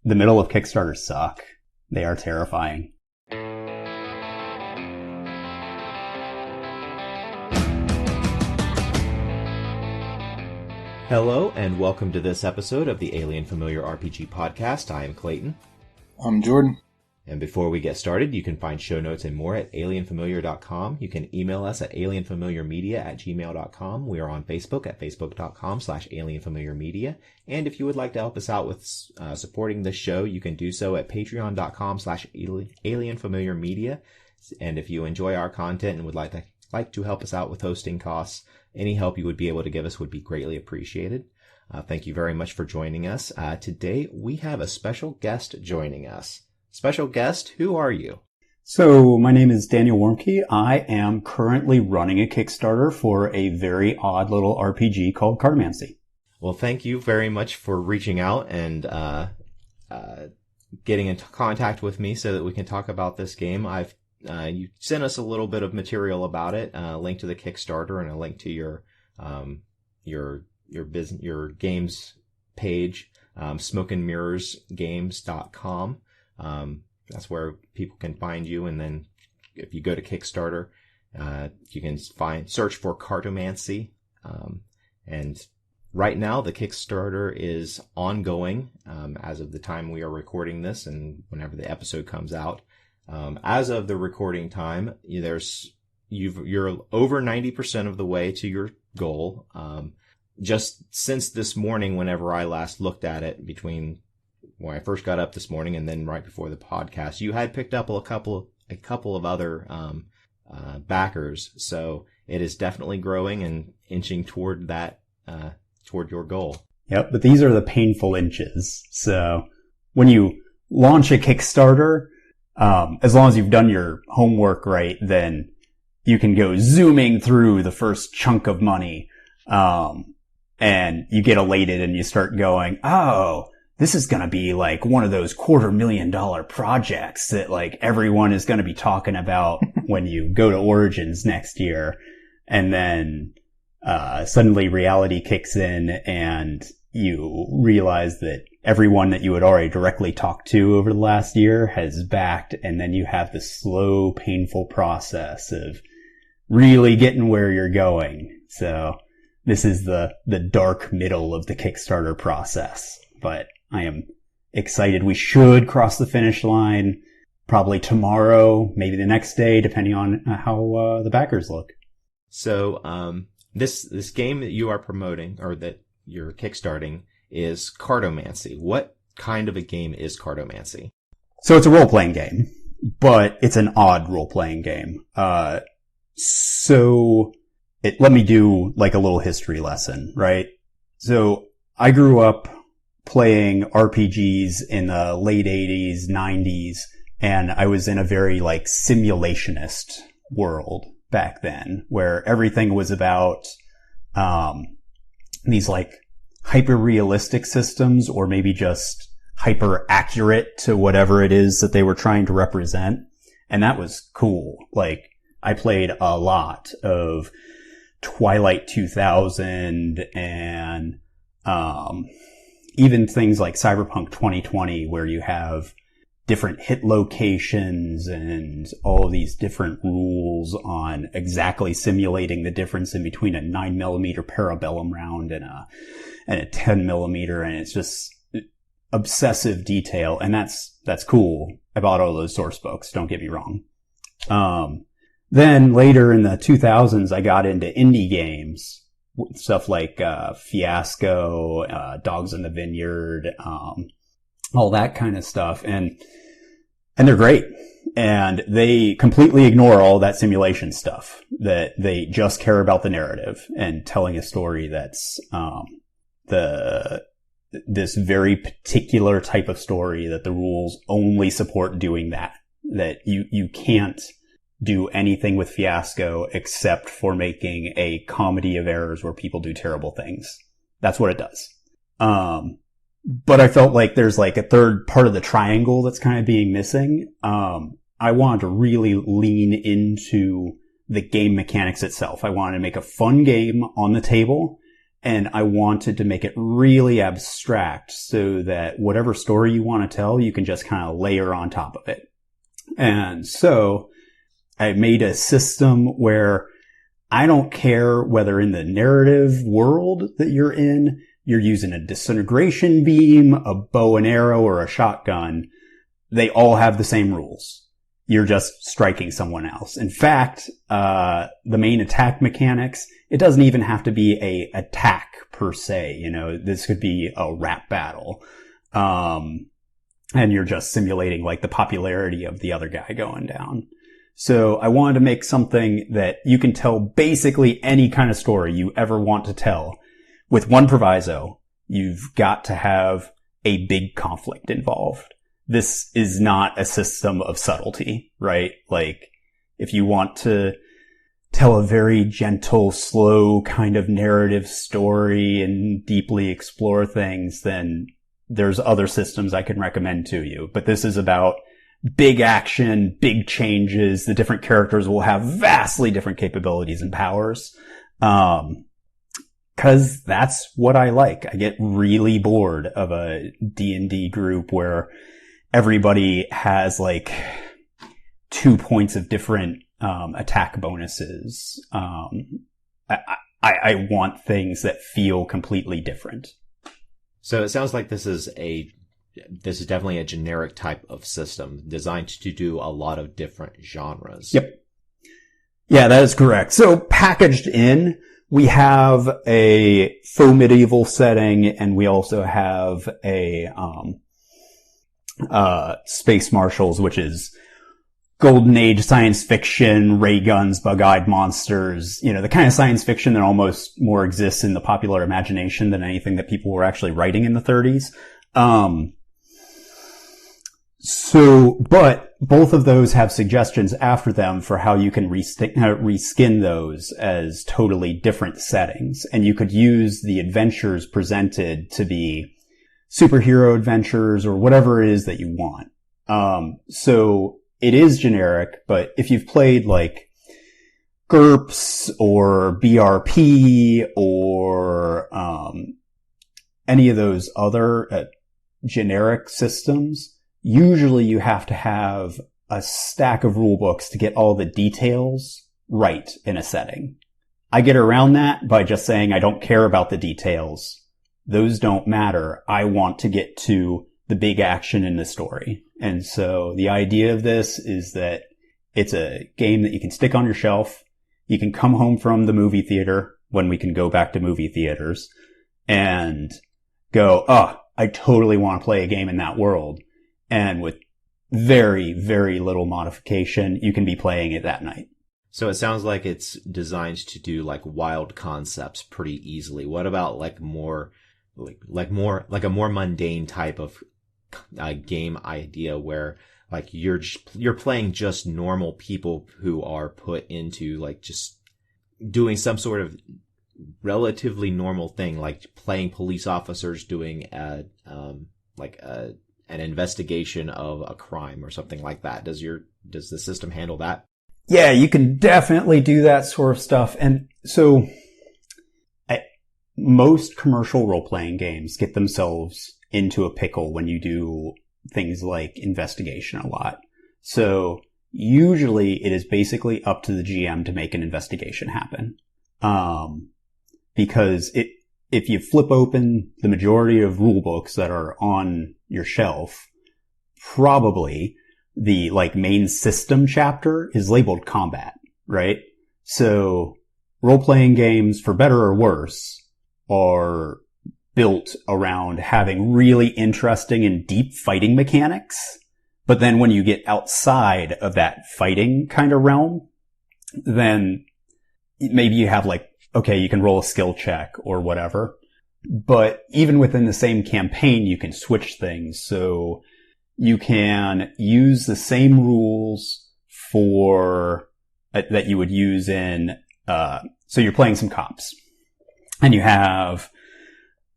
The middle of Kickstarters suck. They are terrifying. Hello, and welcome to this episode of the Alien Familiar RPG Podcast. I am Clayton. I'm Jordan. And before we get started, you can find show notes and more at alienfamiliar.com. You can email us at alienfamiliarmedia@gmail.com. We are on Facebook at facebook.com/alienfamiliarmedia. And if you would like to help us out with supporting this show, you can do so at patreon.com/alienfamiliarmedia. And if you enjoy our content and would like to help us out with hosting costs, any help you would be able to give us would be greatly appreciated. Thank you very much for joining us. Today, we have a special guest joining us. Special guest, who are you? So, my name is Daniel Warmke. I am currently running a Kickstarter for a very odd little RPG called Cartomancy. Well, thank you very much for reaching out and getting into contact with me so that we can talk about this game. You sent us a little bit of material about it, a link to the Kickstarter and a link to your games page, smokeandmirrorsgames.com. That's where people can find you. And then if you go to Kickstarter, you can search for Cartomancy. And right now the Kickstarter is ongoing, as of the time we are recording this and whenever the episode comes out. As of the recording time, you're over 90% of the way to your goal. Just since this morning, whenever I last looked at it, between when I first got up this morning and then right before the podcast, you had picked up a couple of other backers. So it is definitely growing and inching toward toward your goal. Yep, but these are the painful inches. So when you launch a Kickstarter, as long as you've done your homework right, then you can go zooming through the first chunk of money, and you get elated and you start going, oh, this is going to be like one of those $250,000 projects that like everyone is going to be talking about when you go to Origins next year. And then, suddenly reality kicks in and you realize that everyone that you had already directly talked to over the last year has backed. And then you have this slow, painful process of really getting where you're going. So this is the dark middle of the Kickstarter process, but I am excited. We should cross the finish line probably tomorrow, maybe the next day, depending on how the backers look. So this game that you are promoting, or that you're kickstarting, is Cartomancy. What kind of a game is Cartomancy? So it's a role-playing game, but it's an odd role-playing game. Let me do like a little history lesson, right? So I grew up playing RPGs in the late 80s, 90s, and I was in a very like simulationist world back then, where everything was about these like hyper-realistic systems, or maybe just hyper-accurate to whatever it is that they were trying to represent. And that was cool. Like, I played a lot of Twilight 2000 and even things like Cyberpunk 2020, where you have different hit locations and all of these different rules on exactly simulating the difference in between a 9mm parabellum round and a 10mm, and it's just obsessive detail, and that's cool. I bought all those source books, don't get me wrong. Then later in the 2000s, I got into indie games, stuff like Fiasco, Dogs in the Vineyard, all that kind of stuff, and they're great. And they completely ignore all that simulation stuff. That they just care about the narrative and telling a story that's this very particular type of story that the rules only support doing that. That you can't do anything with Fiasco except for making a comedy of errors where people do terrible things. That's what it does. But I felt like there's like a third part of the triangle that's kind of being missing. I wanted to really lean into the game mechanics itself. I wanted to make a fun game on the table, And I wanted to make it really abstract so that whatever story you want to tell, you can just kind of layer on top of it. And so I made a system where I don't care whether in the narrative world that you're in, you're using a disintegration beam, a bow and arrow, or a shotgun. They all have the same rules. You're just striking someone else. In fact, the main attack mechanics, it doesn't even have to be a attack per se. You know, this could be a rap battle. And you're just simulating like the popularity of the other guy going down. So I wanted to make something that you can tell basically any kind of story you ever want to tell. With one proviso, you've got to have a big conflict involved. This is not a system of subtlety, right? Like, if you want to tell a very gentle, slow kind of narrative story and deeply explore things, then there's other systems I can recommend to you. But this is about big action, big changes. The different characters will have vastly different capabilities and powers. Cause that's what I like. I get really bored of a D&D group where everybody has like 2 points of different, attack bonuses. I want things that feel completely different. So it sounds like this is definitely a generic type of system designed to do a lot of different genres. Yep. Yeah, that is correct. So packaged in, we have a faux medieval setting, and we also have a Space Marshals, which is golden age science fiction, ray guns, bug-eyed monsters, you know, the kind of science fiction that almost more exists in the popular imagination than anything that people were actually writing in the 30s. But both of those have suggestions after them for how you can reskin those as totally different settings. And you could use the adventures presented to be superhero adventures or whatever it is that you want. So it is generic, but if you've played like GURPS or BRP or, any of those other generic systems, usually you have to have a stack of rule books to get all the details right in a setting. I get around that by just saying I don't care about the details. Those don't matter. I want to get to the big action in the story. And so the idea of this is that it's a game that you can stick on your shelf. You can come home from the movie theater when we can go back to movie theaters and go, oh, I totally want to play a game in that world. And with very, very little modification, you can be playing it that night. So it sounds like it's designed to do like wild concepts pretty easily. What about like a more mundane type of game idea where like you're playing just normal people who are put into like just doing some sort of relatively normal thing, like playing police officers doing an investigation of a crime or something like that. Does the system handle that? Yeah, you can definitely do that sort of stuff. And so most commercial role-playing games get themselves into a pickle when you do things like investigation a lot. So usually it is basically up to the GM to make an investigation happen. Because if you flip open the majority of rule books that are on your shelf, probably the like main system chapter is labeled combat, right? So role-playing games, for better or worse, are built around having really interesting and deep fighting mechanics. But then when you get outside of that fighting kind of realm, then maybe you have like, okay, you can roll a skill check or whatever. But even within the same campaign, you can switch things. So you can use the same rules for that you would use in, so you're playing some cops and you have,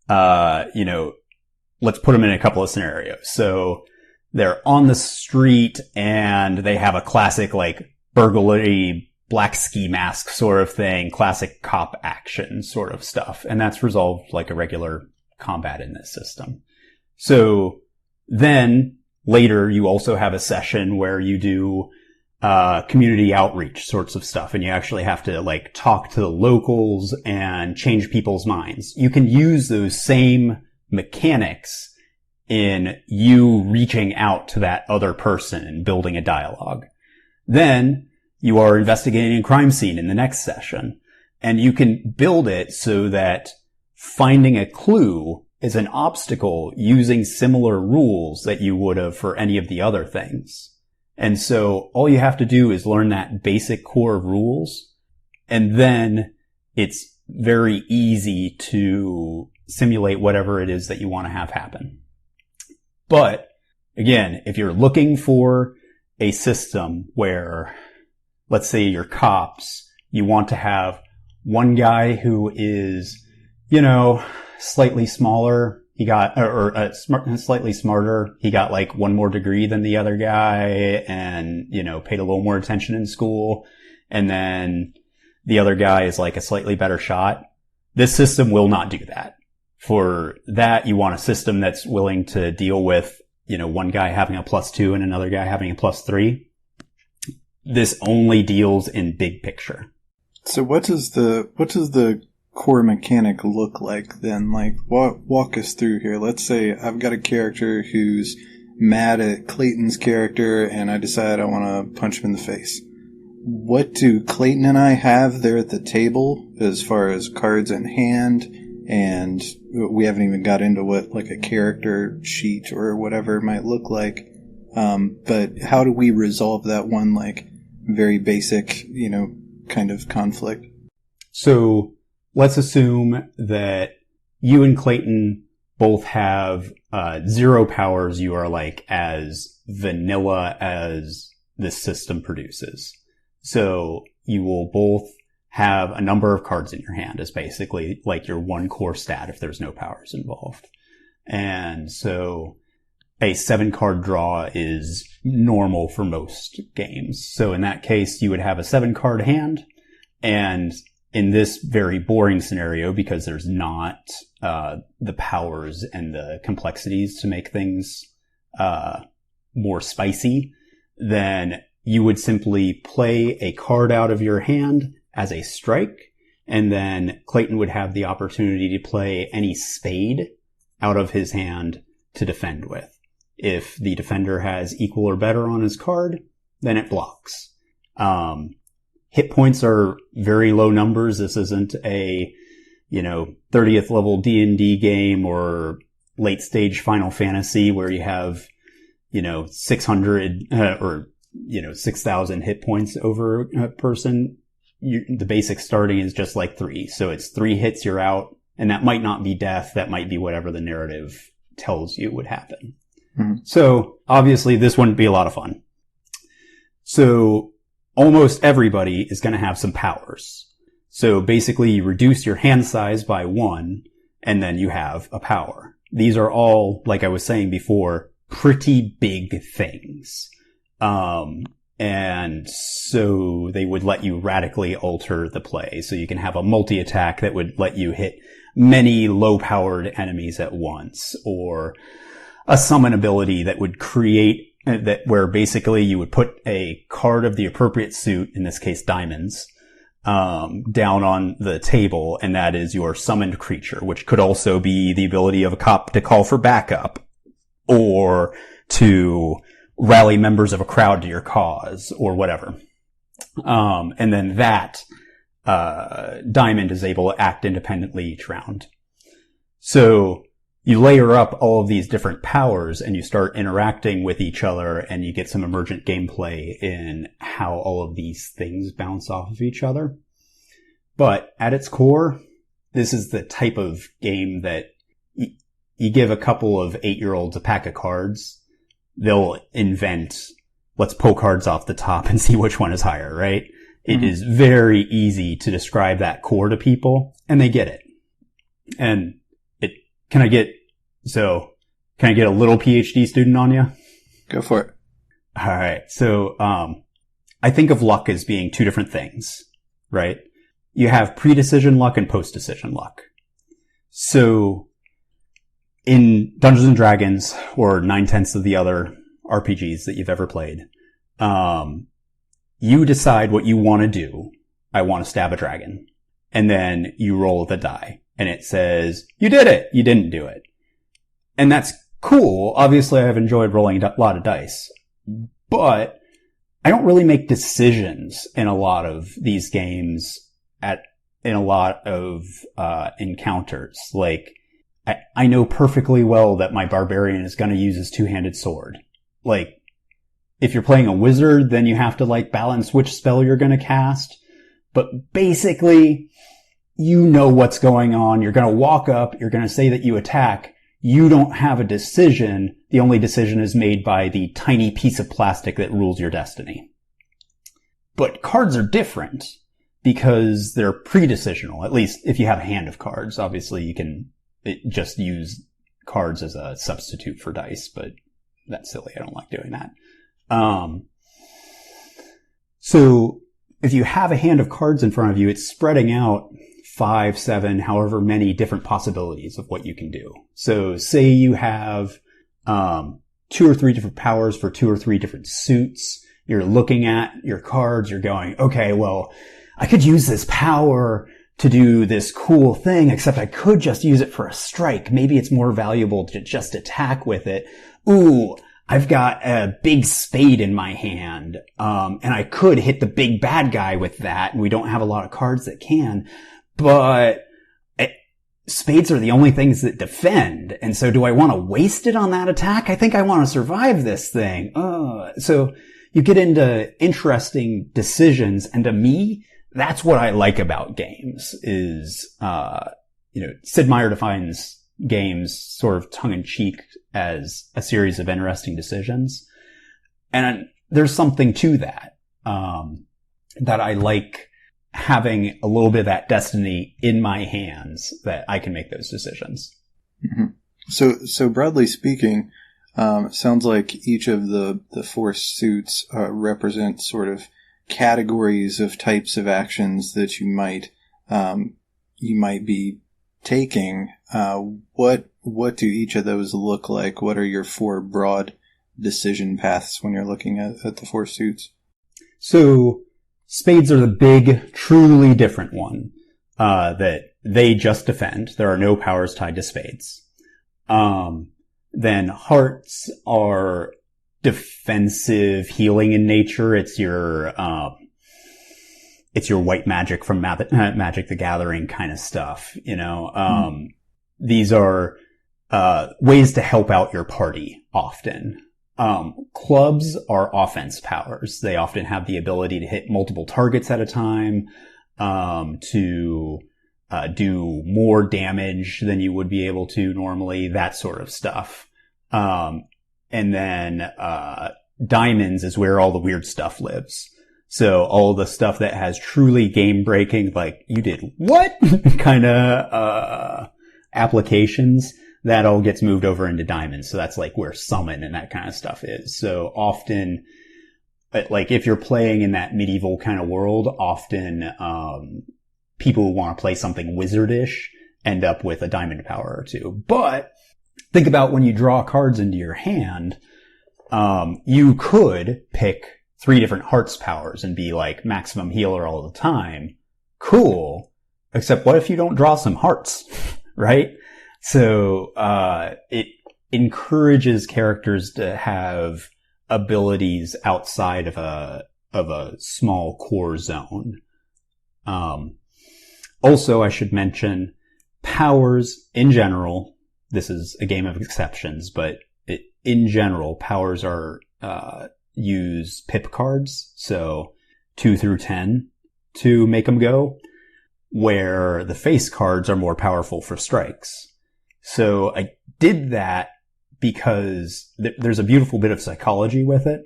let's put them in a couple of scenarios. So they're on the street and they have a classic like burglary black ski mask sort of thing, classic cop action sort of stuff. And that's resolved like a regular combat in this system. So then later you also have a session where you do community outreach sorts of stuff, and you actually have to like talk to the locals and change people's minds. You can use those same mechanics in you reaching out to that other person and building a dialogue. Then you are investigating a crime scene in the next session, and you can build it so that finding a clue is an obstacle using similar rules that you would have for any of the other things. And so all you have to do is learn that basic core of rules, and then it's very easy to simulate whatever it is that you want to have happen. But again, if you're looking for a system where, let's say you're cops, you want to have one guy who is, slightly smaller, slightly smarter. He got like one more degree than the other guy and, paid a little more attention in school. And then the other guy is like a slightly better shot. This system will not do that. For that, you want a system that's willing to deal with, one guy having a +2 and another guy having a +3. This only deals in big picture. So what does the core mechanic look like then? Like, walk us through here. Let's say I've got a character who's mad at Clayton's character and I decide I want to punch him in the face. What do Clayton and I have there at the table as far as cards in hand? And we haven't even got into what like a character sheet or whatever it might look like. But how do we resolve that one like very basic, kind of conflict? So let's assume that you and Clayton both have 0 powers. You are like as vanilla as this system produces. So you will both have a number of cards in your hand is basically like your one core stat if there's no powers involved. And so a 7-card draw is normal for most games. So in that case, you would have a 7-card hand. And in this very boring scenario, because there's not the powers and the complexities to make things more spicy, then you would simply play a card out of your hand as a strike, and then Clayton would have the opportunity to play any spade out of his hand to defend with. If the defender has equal or better on his card, then it blocks. Hit points are very low numbers. This isn't a, 30th level D&D game or late stage Final Fantasy where you have, 600 or 6,000 hit points over a person. The basic starting is just like 3. So it's 3 hits, you're out. And that might not be death. That might be whatever the narrative tells you would happen. Mm-hmm. So obviously this wouldn't be a lot of fun. So almost everybody is going to have some powers. So basically you reduce your hand size by 1 and then you have a power. These are all, like I was saying before, pretty big things. And so they would let you radically alter the play. So you can have a multi-attack that would let you hit many low-powered enemies at once, or a summon ability that would create that where basically you would put a card of the appropriate suit, in this case diamonds, down on the table, and that is your summoned creature, which could also be the ability of a cop to call for backup or to rally members of a crowd to your cause or whatever. And then that diamond is able to act independently each round. So you layer up all of these different powers and you start interacting with each other, and you get some emergent gameplay in how all of these things bounce off of each other. But at its core, this is the type of game that you give a couple of 8-year-olds a pack of cards, they'll invent, let's pull cards off the top and see which one is higher, right? Mm-hmm. It is very easy to describe that core to people, and they get it. And can I get a little PhD student on you? Go for it. All right. So, I think of luck as being two different things, right? You have pre-decision luck and post-decision luck. So in Dungeons and Dragons, or 9/10 of the other RPGs that you've ever played, you decide what you want to do. I want to stab a dragon. And then you roll the die. And it says, you did it! You didn't do it. And that's cool. Obviously, I've enjoyed rolling a lot of dice. But I don't really make decisions in a lot of these games in a lot of encounters. Like, I know perfectly well that my barbarian is going to use his two-handed sword. Like, if you're playing a wizard, then you have to, like, balance which spell you're going to cast. But basically, you know what's going on. You're going to walk up. You're going to say that you attack. You don't have a decision. The only decision is made by the tiny piece of plastic that rules your destiny. But cards are different because they're pre-decisional. At least if you have a hand of cards. Obviously, you can just use cards as a substitute for dice, but that's silly. I don't like doing that. So if you have a hand of cards in front of you, it's spreading out 5, 7, however many different possibilities of what you can do. So say you have 2 or 3 different powers for 2 or 3 different suits. You're looking at your cards. You're going, okay, well, I could use this power to do this cool thing, except I could just use it for a strike. Maybe it's more valuable to just attack with it. Ooh, I've got a big spade in my hand, and I could hit the big bad guy with that, and we don't have a lot of cards that can, but spades are the only things that defend, and so do I want to waste it on that attack? I think I want to survive this thing. So you get into interesting decisions, and to me, that's what I like about games is, Sid Meier defines games sort of tongue-in-cheek as a series of interesting decisions. And there's something to that, that I like having a little bit of that destiny in my hands that I can make those decisions. Mm-hmm. So broadly speaking, sounds like each of the 4 suits represent sort of categories of types of actions that you might be taking. What do each of those look like? What are your 4 broad decision paths when you're looking at the 4 suits? So spades are the big, truly different one, that they just defend. There are no powers tied to spades. Then hearts are defensive, healing in nature. It's your white magic from Magic the Gathering kind of stuff, These are ways to help out your party often. Clubs are offense powers. They often have the ability to hit multiple targets at a time, to do more damage than you would be able to normally, that sort of stuff. And then diamonds is where all the weird stuff lives. So all the stuff that has truly game-breaking, like, you did what? kind of applications, that all gets moved over into diamonds. So that's like where summon and that kind of stuff is. So often, like, if you're playing in that medieval kind of world, often people who want to play something wizardish end up with a diamond power or 2. But think about when you draw cards into your hand, you could pick 3 different hearts powers and be like maximum healer all the time. Cool. Except what if you don't draw some hearts, right? So, it encourages characters to have abilities outside of a small core zone. Also, I should mention powers in general. This is a game of exceptions, but in general, powers are, use pip cards. So 2 through 10 to make them go, where the face cards are more powerful for strikes. So I did that because there's a beautiful bit of psychology with it,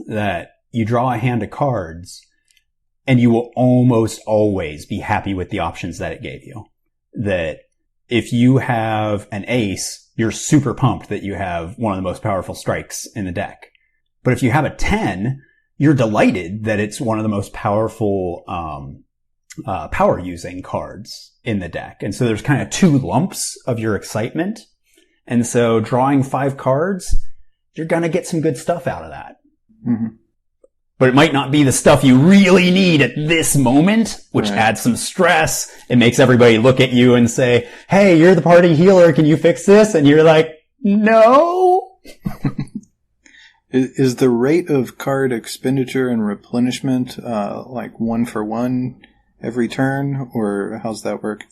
that you draw a hand of cards and you will almost always be happy with the options that it gave you. That if you have an ace, you're super pumped that you have one of the most powerful strikes in the deck. But if you have a 10, you're delighted that it's one of the most powerful, power using cards in the deck. And so there's kind of two lumps of your excitement. And so drawing 5 cards, you're going to get some good stuff out of that. Mm-hmm. But it might not be the stuff you really need at this moment, which adds some stress. It makes everybody look at you and say, hey, you're the party healer. Can you fix this? And you're like, no. Is the rate of card expenditure and replenishment like 1 for 1 every turn, or how's that work?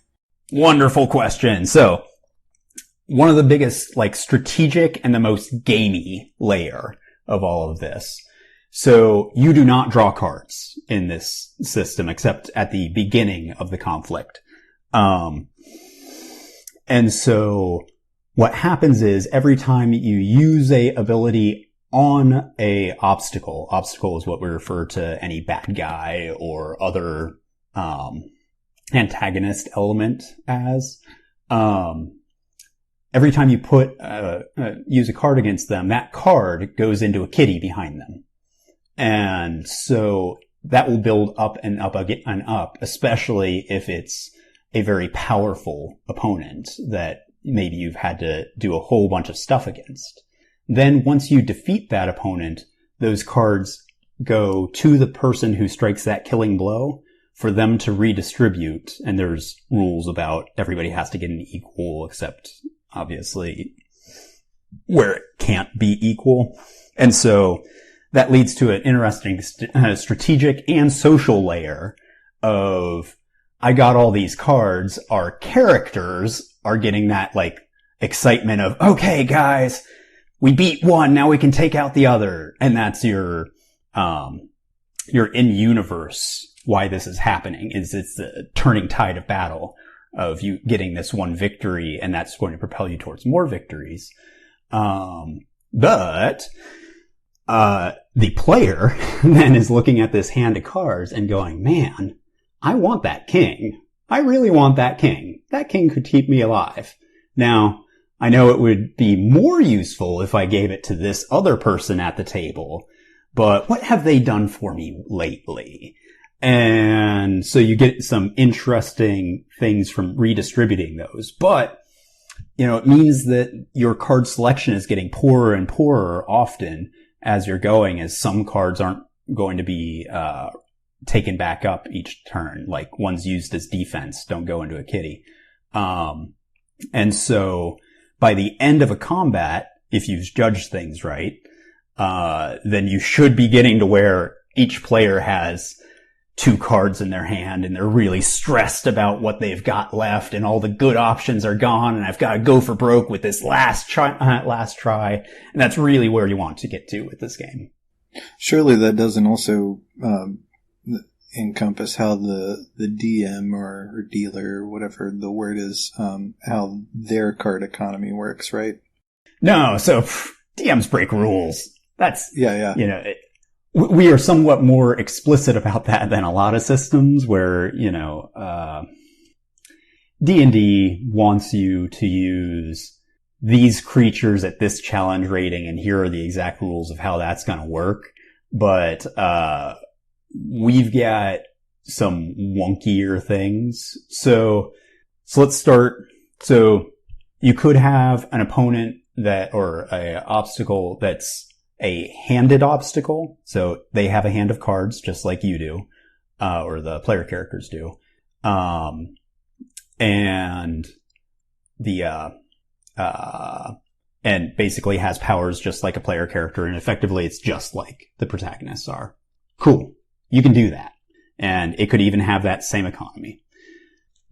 Wonderful question. So one of the biggest, like, strategic and the most gamey layer of all of this. So you do not draw cards in this system except at the beginning of the conflict. And so what happens is every time you use a ability on a obstacle is what we refer to any bad guy or other, antagonist element as, every time you use a card against them, that card goes into a kitty behind them. And so that will build up and up and up, especially if it's a very powerful opponent that maybe you've had to do a whole bunch of stuff against. Then once you defeat that opponent, those cards go to the person who strikes that killing blow for them to redistribute. And there's rules about everybody has to get an equal, except obviously where it can't be equal. And so that leads to an interesting strategic and social layer of, I got all these cards. Our characters are getting that, like, excitement of, okay, guys, we beat one. Now we can take out the other. And that's your in-universe why this is happening, is it's the turning tide of battle of you getting this one victory, and that's going to propel you towards more victories. But the player then is looking at this hand of cards and going, man, I want that king. I really want that king. That king could keep me alive. Now, I know it would be more useful if I gave it to this other person at the table, but what have they done for me lately? And so you get some interesting things from redistributing those. But, you know, it means that your card selection is getting poorer and poorer often as you're going, as some cards aren't going to be taken back up each turn. Like ones used as defense don't go into a kitty. And so by the end of a combat, if you've judged things right, then you should be getting to where each player has 2 cards in their hand and they're really stressed about what they've got left and all the good options are gone and I've got to go for broke with this last try. And that's really where you want to get to with this game. Surely that doesn't also encompass how the DM or dealer or whatever the word is, how their card economy works, right? No, so DMs break rules. That's, yeah. You know, we are somewhat more explicit about that than a lot of systems where, you know, D&D wants you to use these creatures at this challenge rating and here are the exact rules of how that's going to work. But, we've got some wonkier things. So let's start. So you could have an opponent or a obstacle that's a handed obstacle. So they have a hand of cards just like you do, or the player characters do. And and basically has powers just like a player character. And effectively it's just like the protagonists are. Cool. You can do that. And it could even have that same economy.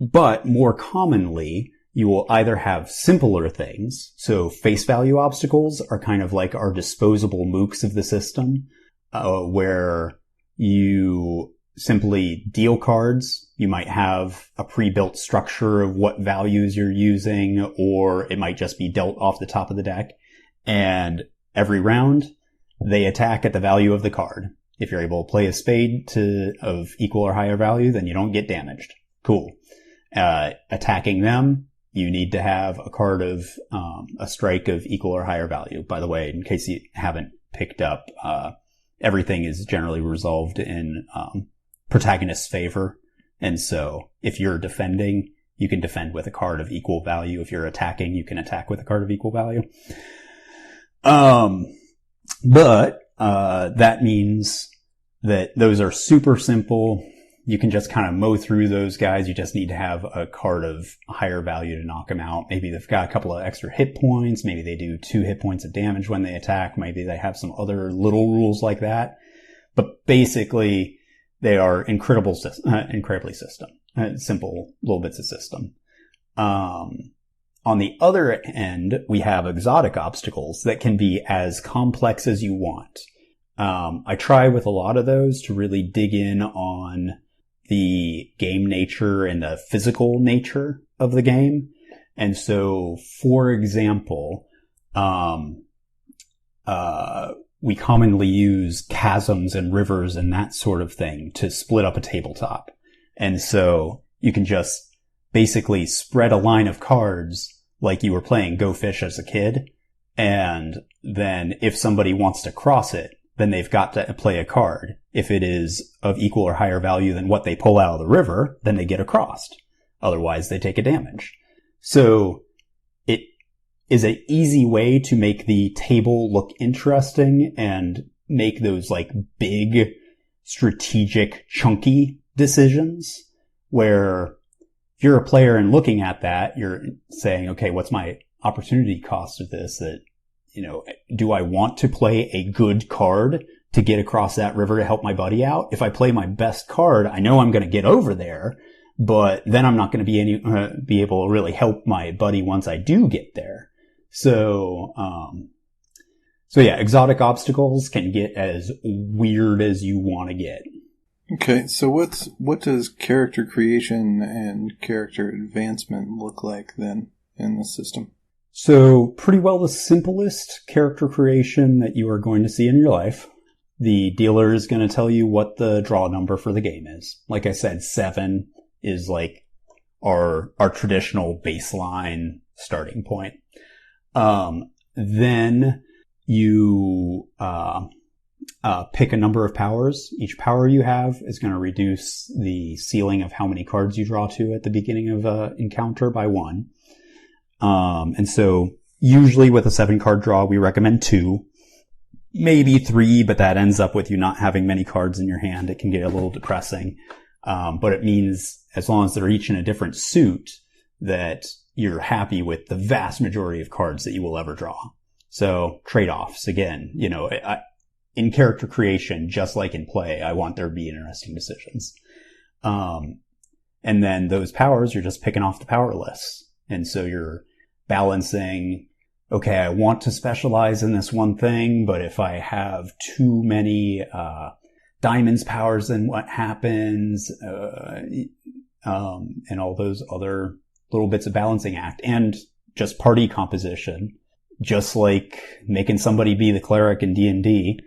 But more commonly, you will either have simpler things. So face value obstacles are kind of like our disposable mooks of the system, where you simply deal cards. You might have a pre-built structure of what values you're using, or it might just be dealt off the top of the deck. And every round, they attack at the value of the card. If you're able to play a spade of equal or higher value, then you don't get damaged. Cool. Attacking them, you need to have a card of a strike of equal or higher value. By the way, in case you haven't picked up, everything is generally resolved in protagonist's favor. And so if you're defending, you can defend with a card of equal value. If you're attacking, you can attack with a card of equal value. But that means that those are super simple. You can just kind of mow through those guys. You just need to have a card of higher value to knock them out. Maybe they've got a couple of extra hit points. Maybe they do 2 hit points of damage when they attack. Maybe they have some other little rules like that. But basically, they are incredibly simple little bits of system. On the other end, we have exotic obstacles that can be as complex as you want. I try with a lot of those to really dig in on the game nature and the physical nature of the game. And so, for example, we commonly use chasms and rivers and that sort of thing to split up a tabletop. And so you can just basically spread a line of cards like you were playing Go Fish as a kid. And then if somebody wants to cross it, then they've got to play a card. If it is of equal or higher value than what they pull out of the river, then they get across. Otherwise, they take a damage. So it is an easy way to make the table look interesting and make those like big, strategic, chunky decisions where if you're a player and looking at that, you're saying, okay, what's my opportunity cost of this? That, you know, do I want to play a good card to get across that river to help my buddy out? If I play my best card, I know I'm going to get over there, but then I'm not going to be able to really help my buddy once I do get there. So yeah, exotic obstacles can get as weird as you want to get. Okay, so what does character creation and character advancement look like then in the system? So pretty well the simplest character creation that you are going to see in your life. The dealer is going to tell you what the draw number for the game is. Like I said, 7 is like our traditional baseline starting point. Then you pick a number of powers. Each power you have is going to reduce the ceiling of how many cards you draw to at the beginning of an encounter by 1. And so usually with a 7-card draw, we recommend 2, maybe 3, but that ends up with you not having many cards in your hand. It can get a little depressing. But it means as long as they're each in a different suit, that you're happy with the vast majority of cards that you will ever draw. So trade-offs, again, you know, in character creation, just like in play, I want there to be interesting decisions. And then those powers, you're just picking off the power lists. And so you're balancing, okay, I want to specialize in this one thing, but if I have too many diamonds powers, then what happens? And all those other little bits of balancing act. And just party composition, just like making somebody be the cleric in D&D.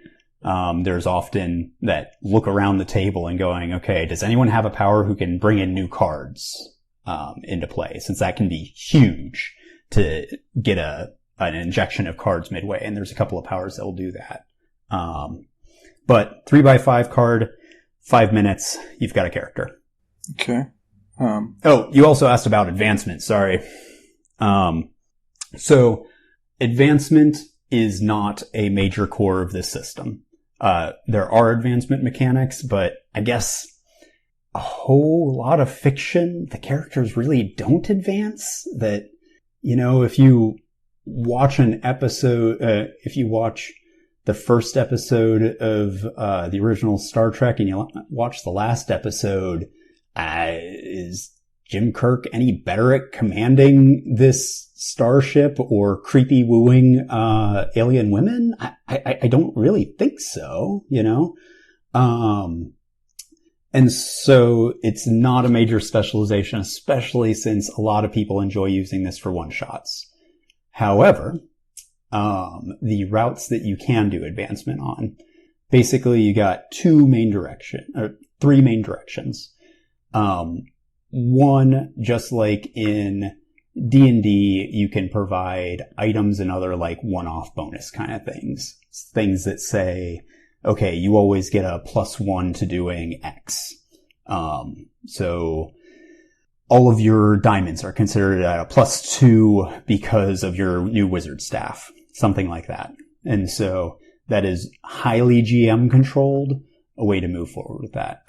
There's often that look around the table and going, okay, does anyone have a power who can bring in new cards into play? Since that can be huge to get an injection of cards midway. And there's a couple of powers that will do that. But 3x5 card, 5 minutes, you've got a character. Okay. Oh, you also asked about advancement. Sorry. So advancement is not a major core of this system. There are advancement mechanics, but I guess a whole lot of fiction, the characters really don't advance. That, you know, if you watch an episode, if you watch the first episode of the original Star Trek and you watch the last episode, is Jim Kirk any better at commanding this starship or creepy wooing alien women? I don't really think so, you know? And so it's not a major specialization, especially since a lot of people enjoy using this for one-shots. However, the routes that you can do advancement on, basically you got 3 main directions. One, just like in D&D, you can provide items and other like one-off bonus kind of things. Things that say, okay, you always get a +1 to doing X. So all of your diamonds are considered at a +2 because of your new wizard staff, something like that. And so that is highly GM controlled, a way to move forward with that.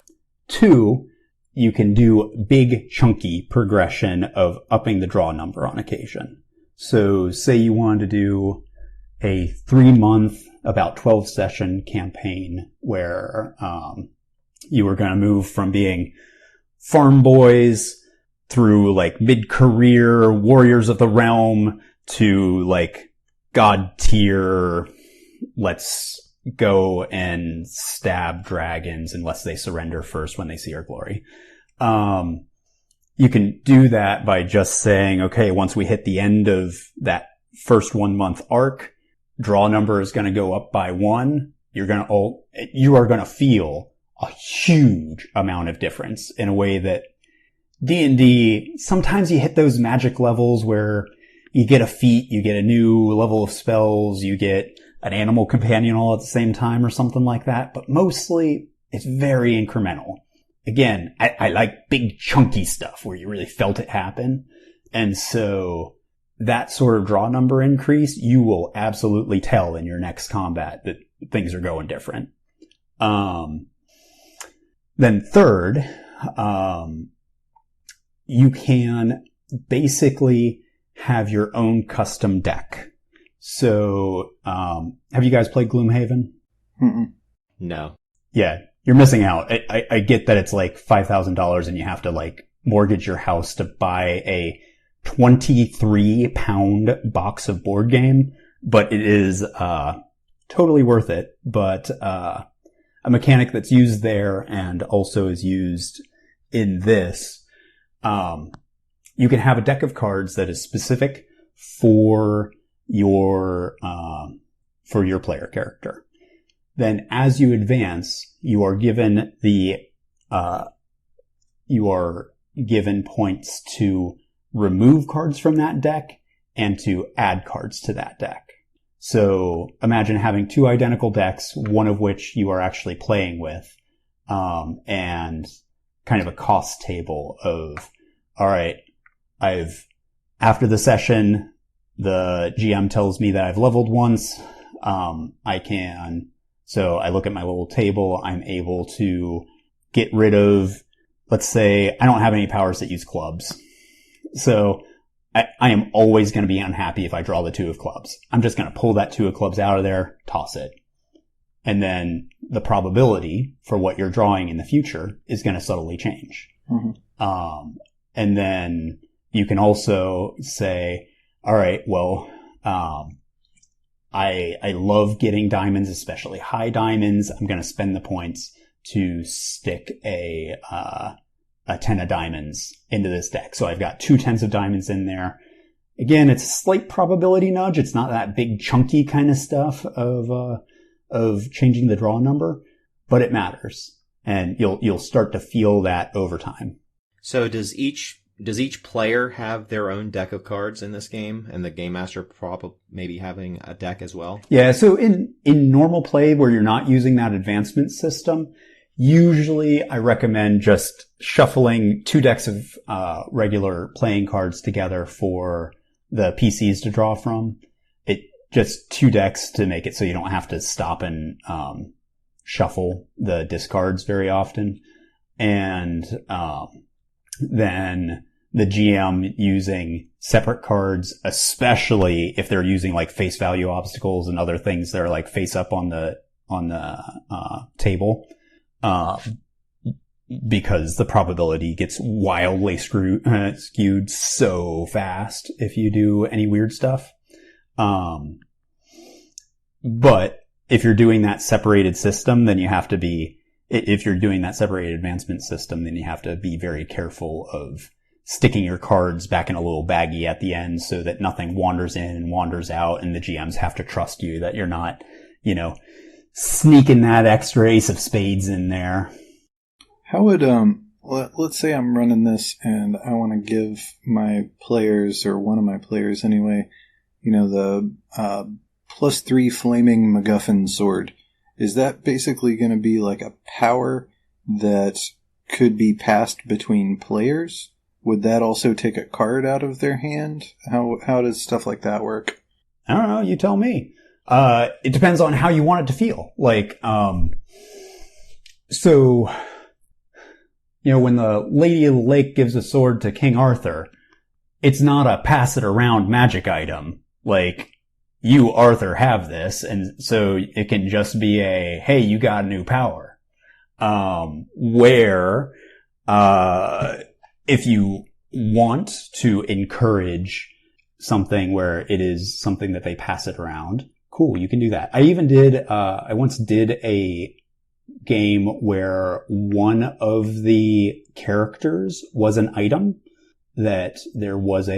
2, you can do big chunky progression of upping the draw number on occasion. So say you wanted to do a 3-month, about 12 session campaign where you were going to move from being farm boys through like mid-career warriors of the realm to like god tier, let's go and stab dragons unless they surrender first when they see our glory. You can do that by just saying, okay, once we hit the end of that first 1 month arc, draw number is going to go up by 1. You are going to feel a huge amount of difference in a way that D&D, sometimes you hit those magic levels where you get a feat, you get a new level of spells, you get an animal companion all at the same time or something like that. But mostly it's very incremental. Again, I like big chunky stuff where you really felt it happen. And so that sort of draw number increase, you will absolutely tell in your next combat that things are going different. Then third, you can basically have your own custom deck. So, have you guys played Gloomhaven? Mm-mm. No. Yeah, you're missing out. I get that it's like $5,000 and you have to like mortgage your house to buy a 23-pound box of board game, but it is, totally worth it. But, a mechanic that's used there and also is used in this, you can have a deck of cards that is specific for your player character. Then as you advance, you are given points to remove cards from that deck and to add cards to that deck. So imagine having 2 identical decks, one of which you are actually playing with, and kind of a cost table of, all right, after the session, the GM tells me that I've leveled once. So I look at my little table. I'm able to get rid of, let's say, I don't have any powers that use clubs. So I am always going to be unhappy if I draw the 2 of clubs. I'm just going to pull that 2 of clubs out of there, toss it. And then the probability for what you're drawing in the future is going to subtly change. Mm-hmm. And then you can also say, all right, well, I love getting diamonds, especially high diamonds. I'm going to spend the points to stick a 10 of diamonds into this deck. So I've got 2 10s of diamonds in there. Again, it's a slight probability nudge. It's not that big chunky kind of stuff of changing the draw number, but it matters. And you'll start to feel that over time. So does each player have their own deck of cards in this game, and the game master probably maybe having a deck as well? Yeah, so in normal play where you're not using that advancement system, usually I recommend just shuffling 2 decks of regular playing cards together for the PCs to draw from. Just 2 decks to make it so you don't have to stop and shuffle the discards very often. And then the GM using separate cards, especially if they're using like face value obstacles and other things that are like face up on the table, because the probability gets wildly skewed so fast if you do any weird stuff. But if you're doing that separated system, then you have to be, if you're doing that separated advancement system, then you have to be very careful of sticking your cards back in a little baggie at the end so that nothing wanders in and wanders out, and the GMs have to trust you that you're not, sneaking that extra ace of spades in there. How would, let's say I'm running this and I want to give my players, or one of my players anyway, the +3 flaming MacGuffin sword. is that basically going to be like a power that could be passed between players? Would that also take a card out of their hand? How does stuff like that work? I don't know. You tell me. It depends on how you want it to feel. Like, so, when the Lady of the Lake gives a sword to King Arthur, it's not a pass it around magic item. Like, you, Arthur, have this, and so it can just be a, hey, you got a new power. Where, if you want to encourage something where it is something that they pass it around, cool, you can do that. I once did a game where one of the characters was an item, that there was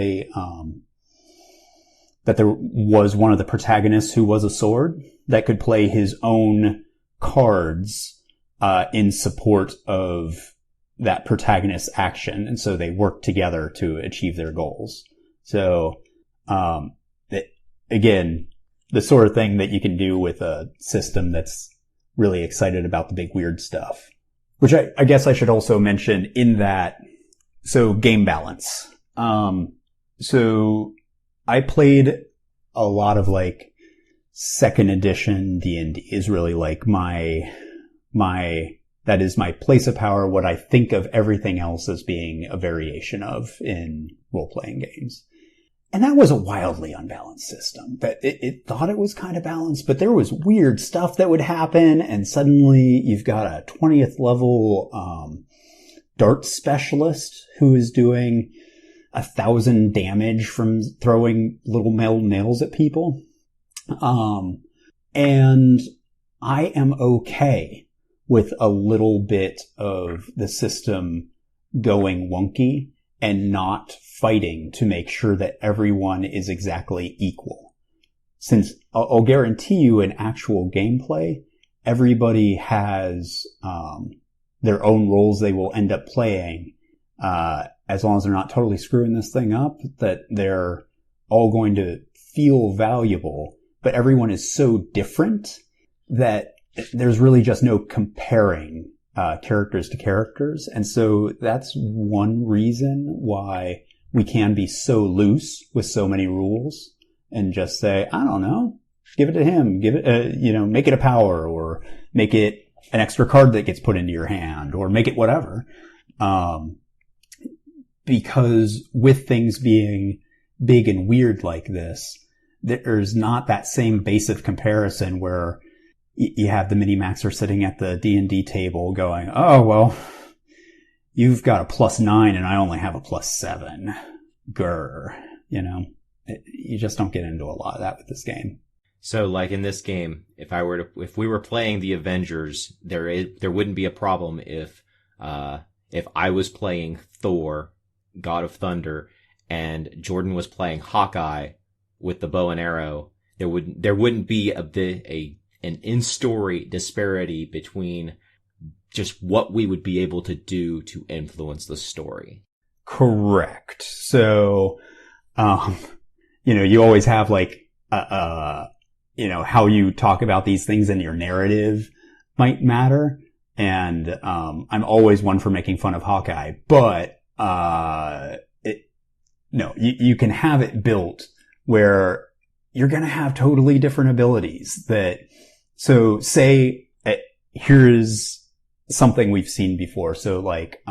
one of the protagonists who was a sword that could play his own cards in support of that protagonist's action, and so they worked together to achieve their goals. So, again, the sort of thing that you can do with a system that's really excited about the big weird stuff. Which I guess I should also mention in that, so game balance. So I played a lot of like second edition D&D is really like that is my place of power, what I think of everything else as being a variation of in role-playing games. And that was a wildly unbalanced system. That it thought it was kind of balanced, but there was weird stuff that would happen, and suddenly you've got a 20th level dart specialist who is doing 1,000 damage from throwing little metal nails at people. And I am okay with a little bit of the system going wonky and not fighting to make sure that everyone is exactly equal. Since I'll guarantee you in actual gameplay, everybody has their own roles they will end up playing, as long as they're not totally screwing this thing up, that they're all going to feel valuable. But everyone is so different that there's really just no comparing characters to characters. And so that's one reason why we can be so loose with so many rules and just say, I don't know, give it to him, give it, make it a power, or make it an extra card that gets put into your hand, or make it whatever. Because with things being big and weird like this, there's not that same base of comparison where you have the mini-maxer sitting at the D&D table going, oh, well, you've got a +9 and I only have a +7. Grr. You just don't get into a lot of that with this game. So, like in this game, if we were playing the Avengers, there wouldn't be a problem if I was playing Thor, God of Thunder, and Jordan was playing Hawkeye with the bow and arrow. There wouldn't be an in-story disparity between just what we would be able to do to influence the story. Correct. So, you always have like, how you talk about these things in your narrative might matter. And, I'm always one for making fun of Hawkeye, but, you can have it built where you're going to have totally different abilities so say, here's something we've seen before. So like,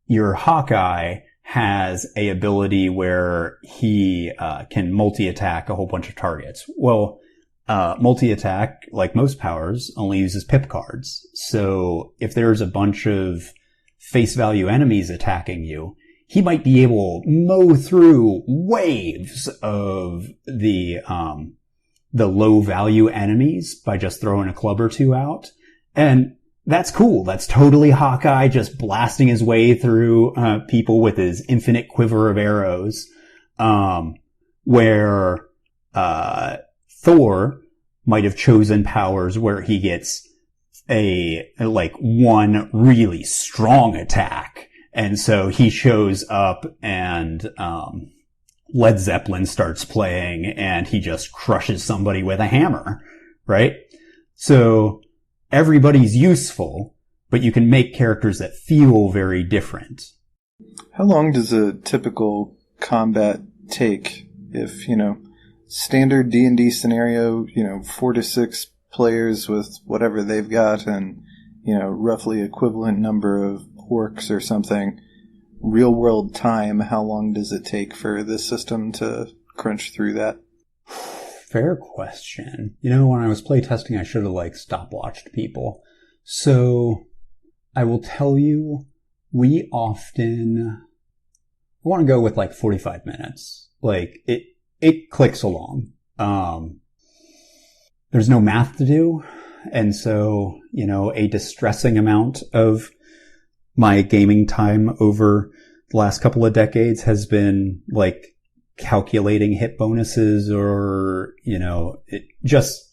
your Hawkeye has a ability where he, can multi-attack a whole bunch of targets. Well, multi-attack, like most powers, only uses pip cards. So if there's a bunch of face value enemies attacking you, he might be able to mow through waves of the low value enemies by just throwing a club or two out. And that's cool. That's totally Hawkeye just blasting his way through people with his infinite quiver of arrows. Where Thor might have chosen powers where he gets one really strong attack. And so he shows up and Led Zeppelin starts playing and he just crushes somebody with a hammer, right? So everybody's useful, but you can make characters that feel very different. How long does a typical combat take if, standard D&D scenario, 4 to 6 players with whatever they've got and, roughly equivalent number of orcs or something. Real world time, how long does it take for this system to crunch through that? Fair question. When I was playtesting, I should have stopwatched people. So I will tell you, we often want to go with 45 minutes. It clicks along. There's no math to do. And so, a distressing amount of my gaming time over the last couple of decades has been calculating hit bonuses or, just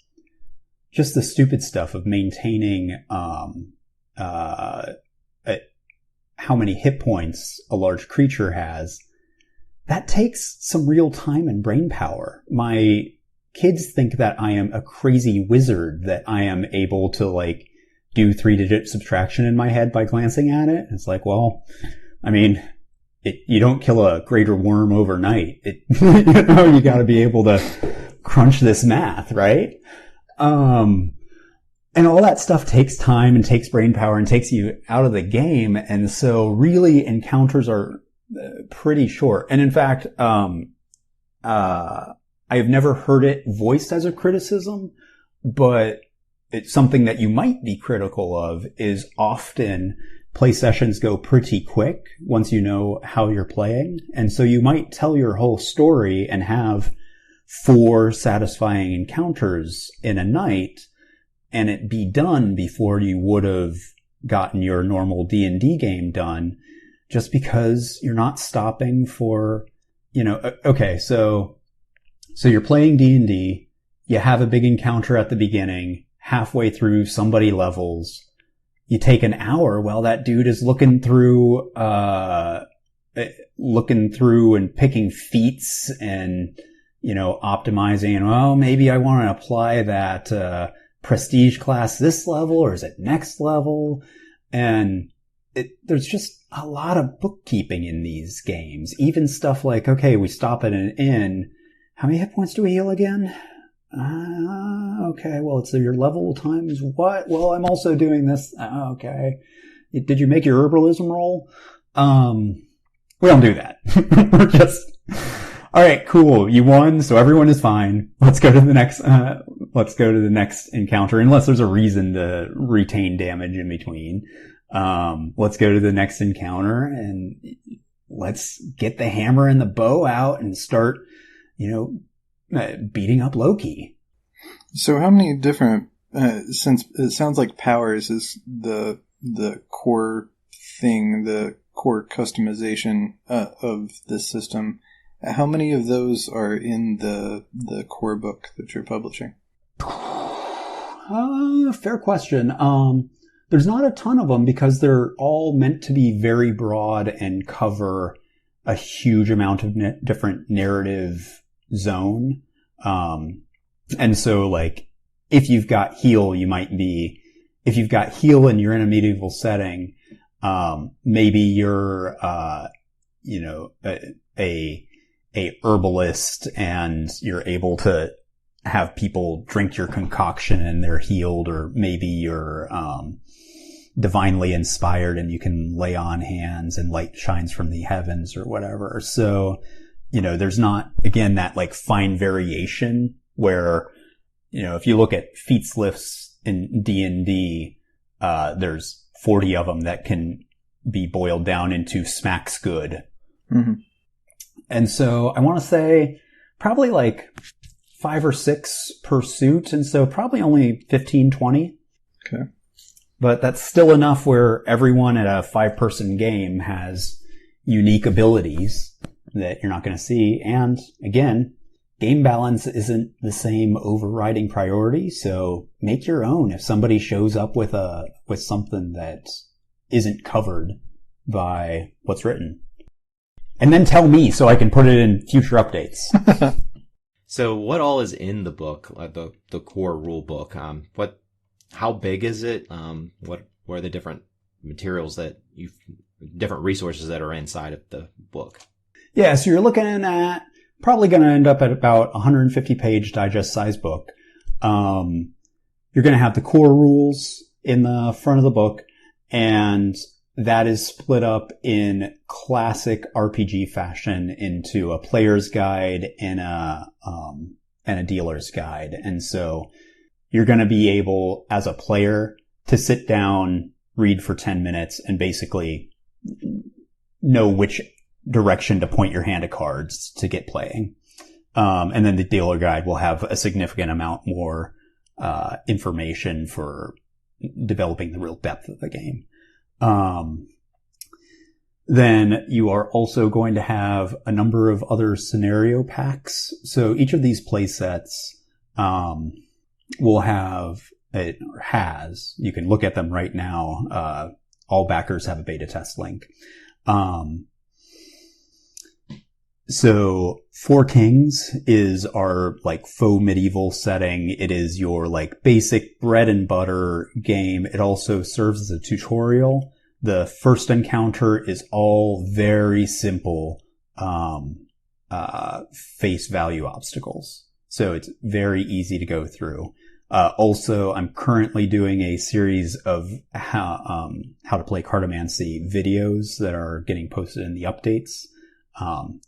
the stupid stuff of maintaining, how many hit points a large creature has. That takes some real time and brain power. My kids think that I am a crazy wizard, that I am able to do 3-digit subtraction in my head by glancing at it. It's you don't kill a greater worm overnight. You gotta be able to crunch this math, right? And all that stuff takes time and takes brain power and takes you out of the game. And so really encounters are pretty short. And in fact, I have never heard it voiced as a criticism, but it's something that you might be critical of is often play sessions go pretty quick once you know how you're playing. And so you might tell your whole story and have 4 satisfying encounters in a night and it be done before you would have gotten your normal D&D game done, just because you're not stopping for, okay, so you're playing D&D, you have a big encounter at the beginning, halfway through somebody levels, you take an hour while that dude is looking through and picking feats and, optimizing, well, maybe I want to apply that, prestige class this level, or is it next level? And there's just a lot of bookkeeping in these games. Even stuff like, okay, we stop at an inn. How many hit points do we heal again? Okay, well, it's your level times what? Well, I'm also doing this. Okay. Did you make your herbalism roll? We don't do that. We're just, all right, cool. You won, so everyone is fine. Let's go to the next encounter, unless there's a reason to retain damage in between. Let's go to the next encounter and let's get the hammer and the bow out and start, beating up Loki. So how many different, since it sounds like powers is the core thing, the core customization of this system, how many of those are in the core book that you're publishing? Fair question. There's not a ton of them because they're all meant to be very broad and cover a huge amount of different narrative zone. And so if you've got heal, if you've got heal and you're in a medieval setting, maybe you're, a herbalist and you're able to have people drink your concoction and they're healed, or maybe you're, divinely inspired and you can lay on hands and light shines from the heavens or whatever. So, there's not, again, that fine variation where, if you look at feats lists in D&D, there's 40 of them that can be boiled down into smacks good. Mm-hmm. And so I want to say probably 5 or 6 per suit. And so probably only 15, 20. Okay. But that's still enough where everyone at a 5-person game has unique abilities that you're not going to see. And again, game balance isn't the same overriding priority. So make your own. If somebody shows up with something that isn't covered by what's written, and then tell me so I can put it in future updates. So what all is in the book, the core rule book? How big is it? What are the different materials different resources that are inside of the book? Yeah, so you're looking at probably going to end up at about 150 page digest size book. You're going to have the core rules in the front of the book, and that is split up in classic RPG fashion into a player's guide and a dealer's guide. And so you're going to be able, as a player, to sit down, read for 10 minutes, and basically know which direction to point your hand of cards to get playing. And then the dealer guide will have a significant amount more information for developing the real depth of the game. Then you are also going to have a number of other scenario packs. So each of these play sets will have, you can look at them right now. All backers have a beta test link. So Four Kings is our like faux medieval setting. It is your like basic bread and butter game. It also serves as a tutorial. The first encounter is all very simple, face value obstacles. So it's very easy to go through. Also, I'm currently doing a series of how to play Cartomancy videos that are getting posted in the updates.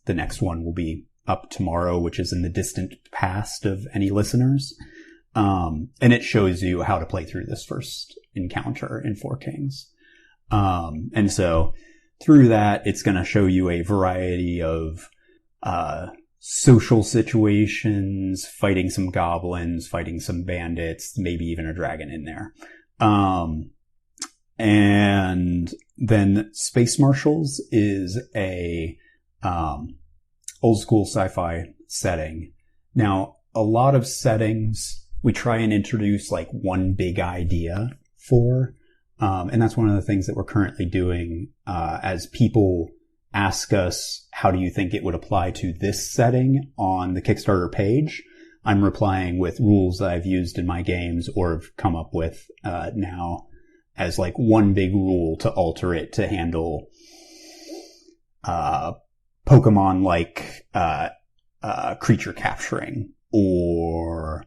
The next one will be up tomorrow, which is in the distant past of any listeners. And it shows you how to play through this first encounter in Four Kings. And so through that, it's going to show you a variety of, social situations, fighting some goblins, fighting some bandits, maybe even a dragon in there. And then Space Marshals is a, old school sci-fi setting. Now, a lot of settings we try and introduce like one big idea for, and that's one of the things that we're currently doing, as people ask us, how do you think it would apply to this setting on the Kickstarter page? I'm replying with rules that I've used in my games or have come up with, now as like one big rule to alter it to handle, Pokemon like, creature capturing or,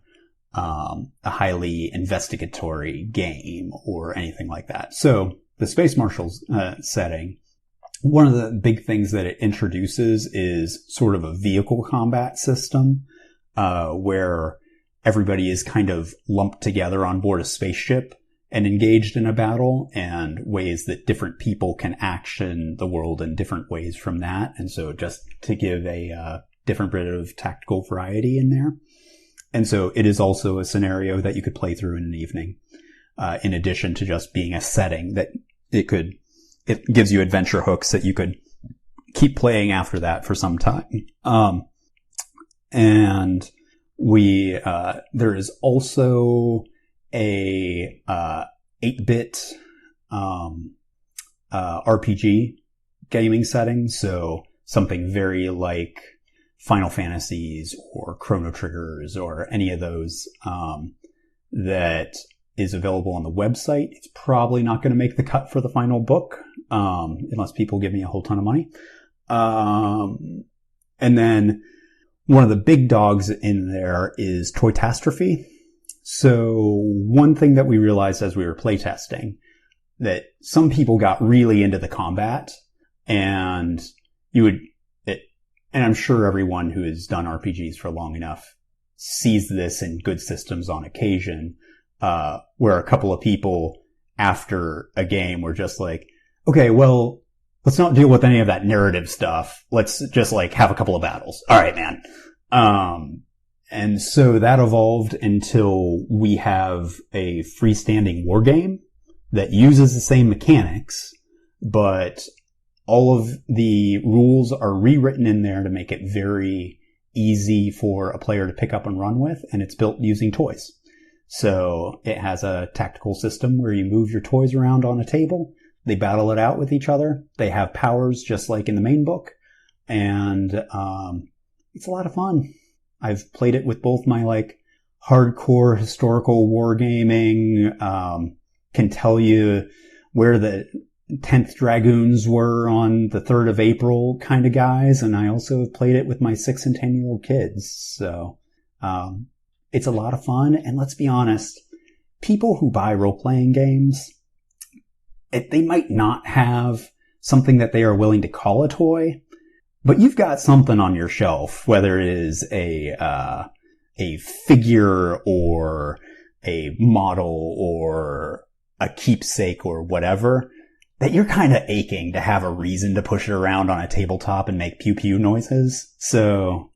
a highly investigatory game or anything like that. So the Space Marshals, setting, one of the big things that it introduces is sort of a vehicle combat system, where everybody is kind of lumped together on board a spaceship and engaged in a battle, and ways that different people can action the world in different ways from that. And so just to give a different bit of tactical variety in there. And so it is also a scenario that you could play through in an evening, in addition to just being a setting that it gives you adventure hooks that you could keep playing after that for some time. And there is also a 8-bit RPG gaming setting, so something very like Final Fantasies or Chrono Triggers or any of those, that is available on the website. It's probably not going to make the cut for the final book, unless people give me a whole ton of money. And then one of the big dogs in there is Toytastrophe. So one thing that we realized as we were playtesting, that some people got really into the combat, and and I'm sure everyone who has done RPGs for long enough sees this in good systems on occasion, where a couple of people after a game were just like, okay, well, let's not deal with any of that narrative stuff. Let's just like have a couple of battles. All right, man. And so that evolved until we have a freestanding war game that uses the same mechanics, but all of the rules are rewritten in there to make it very easy for a player to pick up and run with, and it's built using toys. So it has a tactical system where you move your toys around on a table. They battle it out with each other. They have powers just like in the main book, and it's a lot of fun. I've played it with both my like hardcore historical wargaming, can tell you where the 10th Dragoons were on the 3rd of April kind of guys. And I also have played it with my 6 and 10-year-old kids. So, it's a lot of fun. And let's be honest, people who buy role-playing games, they might not have something that they are willing to call a toy, but you've got something on your shelf, whether it is a figure or a model or a keepsake or whatever, that you're kind of aching to have a reason to push it around on a tabletop and make pew pew noises. So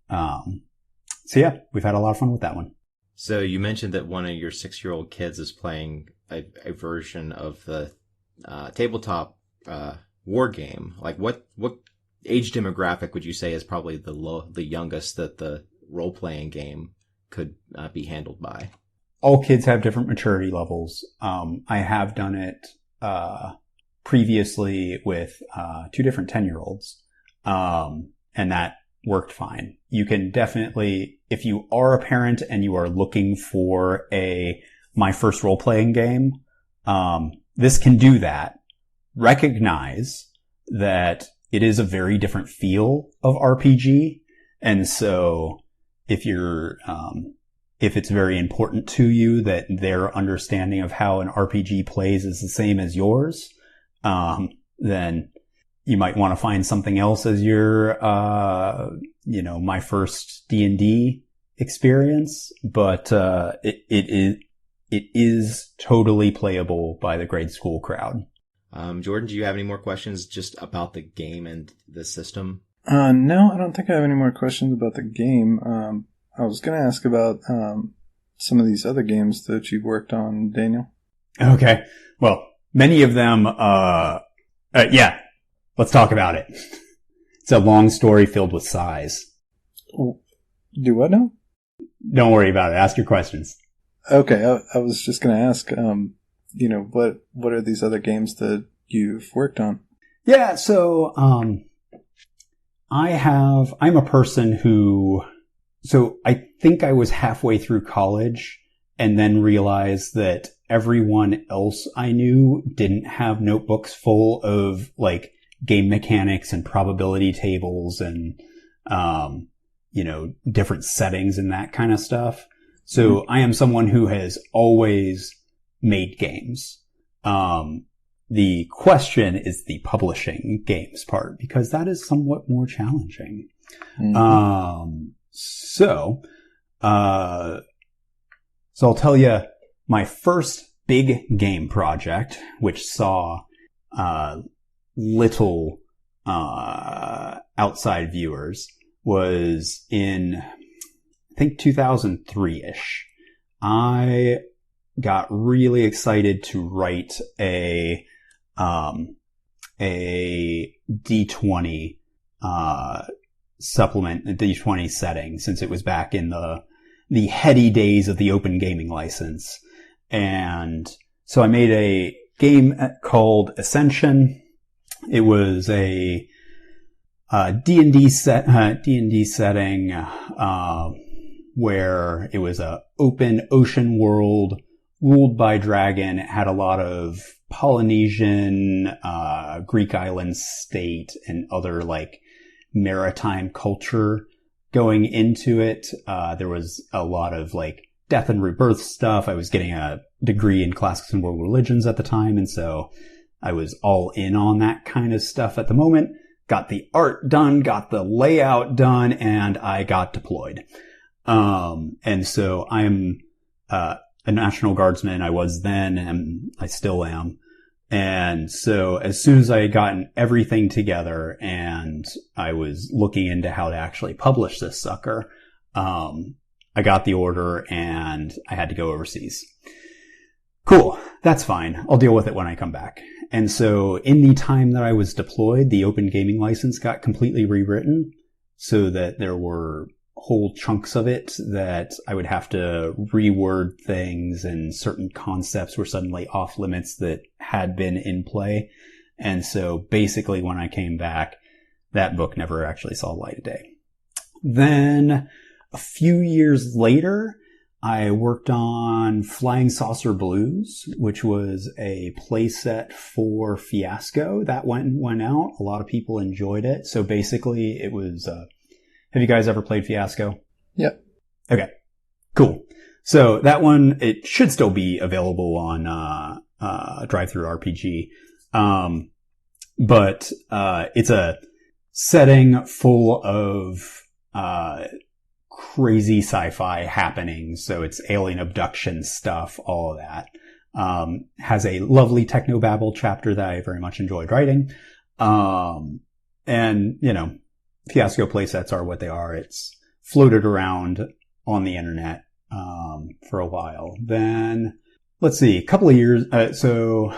yeah, we've had a lot of fun with that one. So you mentioned that one of your 6-year-old kids is playing a version of the tabletop war game. Like what age demographic would you say is probably the youngest that the role-playing game could be handled by? All kids have different maturity levels. I have done it previously with 2 different 10-year-olds, and that worked fine. You can definitely, if you are a parent and you are looking for my first role-playing game, this can do that. Recognize that it is a very different feel of RPG. And so if it's very important to you that their understanding of how an RPG plays is the same as yours, then you might want to find something else as your, my first D&D experience, but, it is totally playable by the grade school crowd. Jordan, do you have any more questions just about the game and the system? No, I don't think I have any more questions about the game. I was going to ask about, some of these other games that you've worked on, Daniel. Okay. Well, many of them, yeah. Let's talk about it. It's a long story filled with sighs. Do what now? Don't worry about it. Ask your questions. Okay, I was just going to ask, what are these other games that you've worked on? Yeah, so I'm a person so I think I was halfway through college and then realized that everyone else I knew didn't have notebooks full of like game mechanics and probability tables and, different settings and that kind of stuff. So I am someone who has always made games. The question is the publishing games part, because that is somewhat more challenging. Mm-hmm. So I'll tell you my first big game project, which saw, little, outside viewers, was in, I think 2003-ish. I got really excited to write a D20, supplement, a D20 setting, since it was back in the heady days of the open gaming license. And so I made a game called Ascension. It was a D&D setting, where it was a open ocean world ruled by dragon. It had a lot of Polynesian, Greek island state and other like maritime culture going into it. There was a lot of like death and rebirth stuff. I was getting a degree in classics and world religions at the time, and so I was all in on that kind of stuff at the moment. Got the art done, got the layout done, and I got deployed. And so I'm a National Guardsman. I was then, and I still am. And so as soon as I had gotten everything together and I was looking into how to actually publish this sucker, I got the order and I had to go overseas. Cool. That's fine. I'll deal with it when I come back. And so in the time that I was deployed, the open gaming license got completely rewritten so that there were whole chunks of it that I would have to reword things, and certain concepts were suddenly off limits that had been in play. And so basically when I came back, that book never actually saw light of day. Then a few years later, I worked on Flying Saucer Blues, which was a playset for Fiasco. That went out. A lot of people enjoyed it. So basically it was, have you guys ever played Fiasco? Yep. Okay, cool. So that one, it should still be available on, Drive-Thru RPG. But it's a setting full of, crazy sci-fi happenings. So it's alien abduction stuff, all of that. Has a lovely technobabble chapter that I very much enjoyed writing. And, Fiasco playsets are what they are. It's floated around on the internet, for a while. Then, let's see, a couple of years, so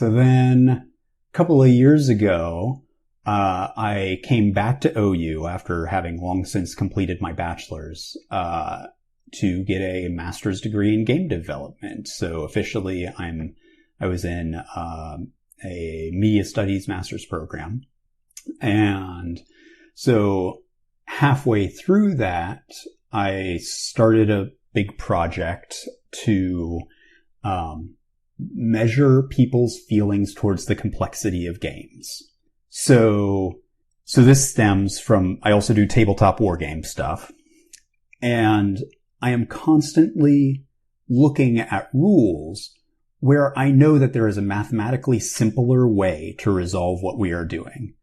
then a couple of years ago, I came back to OU after having long since completed my bachelor's, to get a master's degree in game development. So officially I was in, a media studies master's program. And so halfway through that, I started a big project to, measure people's feelings towards the complexity of games. So this stems from, I also do tabletop war game stuff, and I am constantly looking at rules where I know that there is a mathematically simpler way to resolve what we are doing.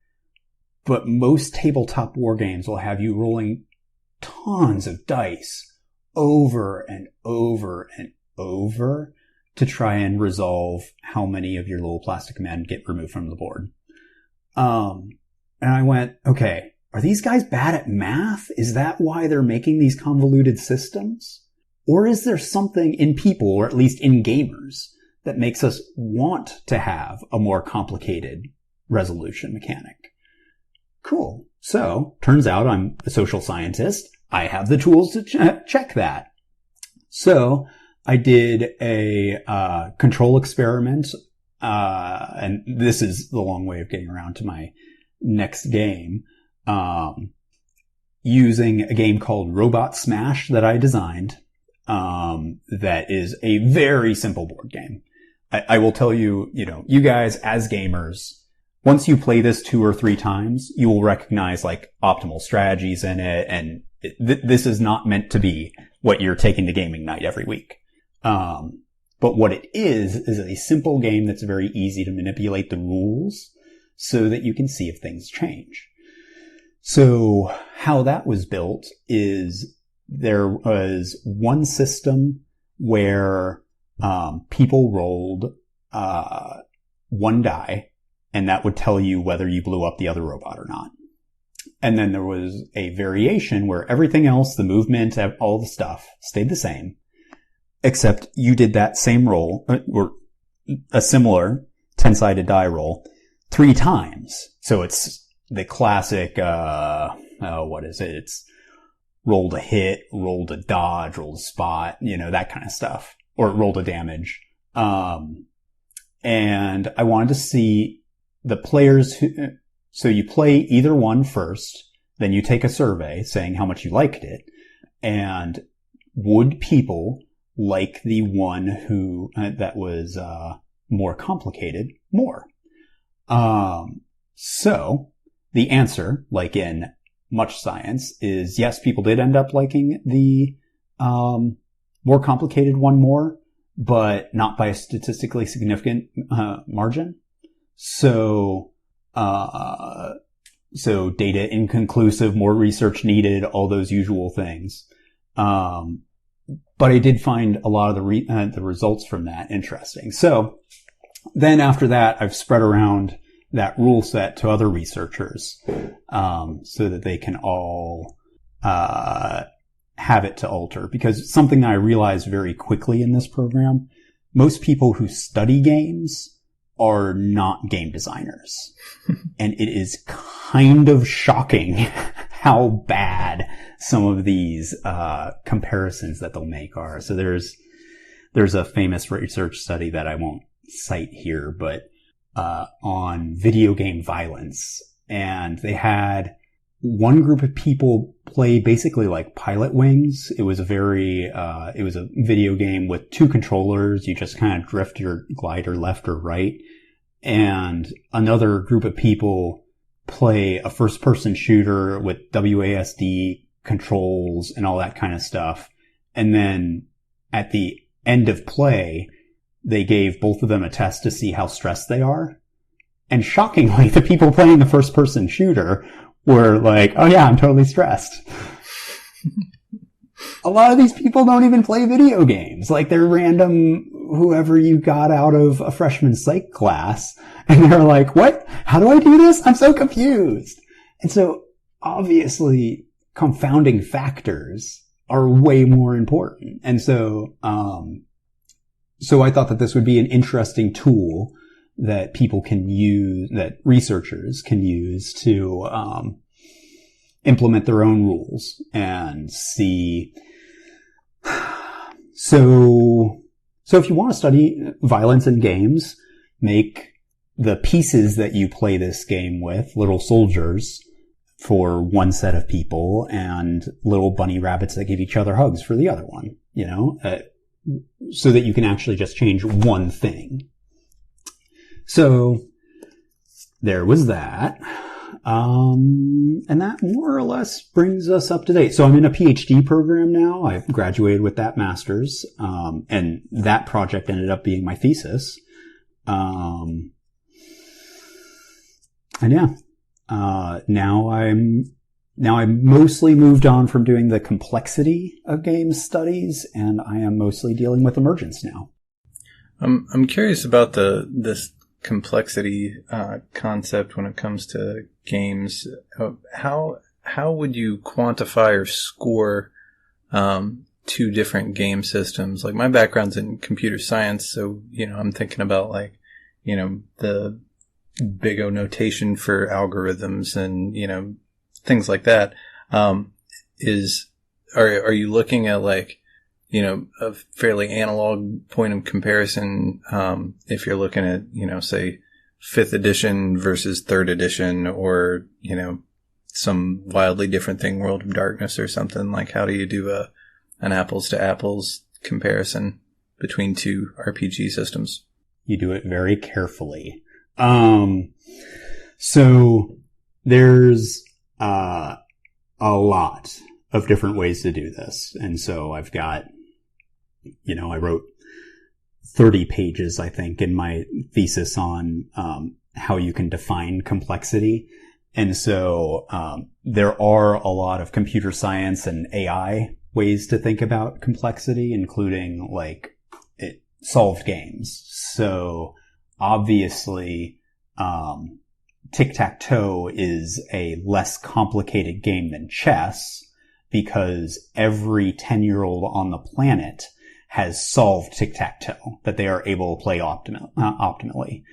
But most tabletop war games will have you rolling tons of dice over and over and over to try and resolve how many of your little plastic men get removed from the board. And I went, okay, are these guys bad at math? Is that why they're making these convoluted systems? Or is there something in people, or at least in gamers, that makes us want to have a more complicated resolution mechanic? Cool. So, turns out I'm a social scientist. I have the tools to check that. So, I did a control experiment, and this is the long way of getting around to my next game, using a game called Robot Smash that I designed, that is a very simple board game. I will tell you, you guys as gamers, once you play this 2 or 3 times, you will recognize like optimal strategies in it, and this is not meant to be what you're taking to gaming night every week. But what it is a simple game that's very easy to manipulate the rules so that you can see if things change. So how that was built is there was one system where, people rolled, 1 die, and that would tell you whether you blew up the other robot or not. And then there was a variation where everything else, the movement, all the stuff stayed the same, except you did that same roll, or a similar 10-sided die roll 3 times. So it's the classic, what is it? It's rolled a hit, rolled a dodge, rolled a spot, that kind of stuff, or rolled a damage. And I wanted to see the players so you play either one first, then you take a survey saying how much you liked it, and would people like the one who, that was, more complicated more? So the answer, like in much science, is yes, people did end up liking the, more complicated one more, but not by a statistically significant, margin. So data inconclusive, more research needed, all those usual things. But I did find a lot of the results from that interesting. So then after that, I've spread around that rule set to other researchers, so that they can all, have it to alter. Because something that I realized very quickly in this program, most people who study games are not game designers. And it is kind of shocking how bad some of these comparisons that they'll make are. So there's a famous research study that I won't cite here, but on video game violence, and they had one group of people play basically like Pilot Wings. It was a video game with two controllers. You just kind of drift your glider left or right. And another group of people play a first-person shooter with WASD controls and all that kind of stuff. And then at the end of play, they gave both of them a test to see how stressed they are. And shockingly, the people playing the first-person shooter were like, oh yeah, I'm totally stressed. A lot of these people don't even play video games. Like, they're random whoever you got out of a freshman psych class. And they're like, what? How do I do this? I'm so confused. And so obviously confounding factors are way more important. And so, so I thought that this would be an interesting tool that people can use, that researchers can use to, implement their own rules and see. So if you want to study violence in games, make the pieces that you play this game with little soldiers for one set of people and little bunny rabbits that give each other hugs for the other one, so that you can actually just change one thing. So there was that. And that more or less brings us up to date. So I'm in a PhD program now. I've graduated with that master's. And that project ended up being my thesis. And yeah, now I'm mostly moved on from doing the complexity of games studies, and I am mostly dealing with emergence now. I'm curious about this complexity concept when it comes to games. How would you quantify or score two different game systems? Like, my background's in computer science, so I'm thinking about the big O notation for algorithms and things like that. Are you looking at a fairly analog point of comparison, if you're looking at, say, 5th edition versus 3rd edition, or, some wildly different thing, World of Darkness or something? Like, how do you do an apples to apples comparison between two RPG systems? You do it very carefully. So there's, a lot of different ways to do this. And so I've got, I wrote 30 pages, I think, in my thesis on how you can define complexity. And so there are a lot of computer science and AI ways to think about complexity, including solved games. So obviously, tic-tac-toe is a less complicated game than chess, because every 10-year-old on the planet has solved tic-tac-toe that they are able to play optimally.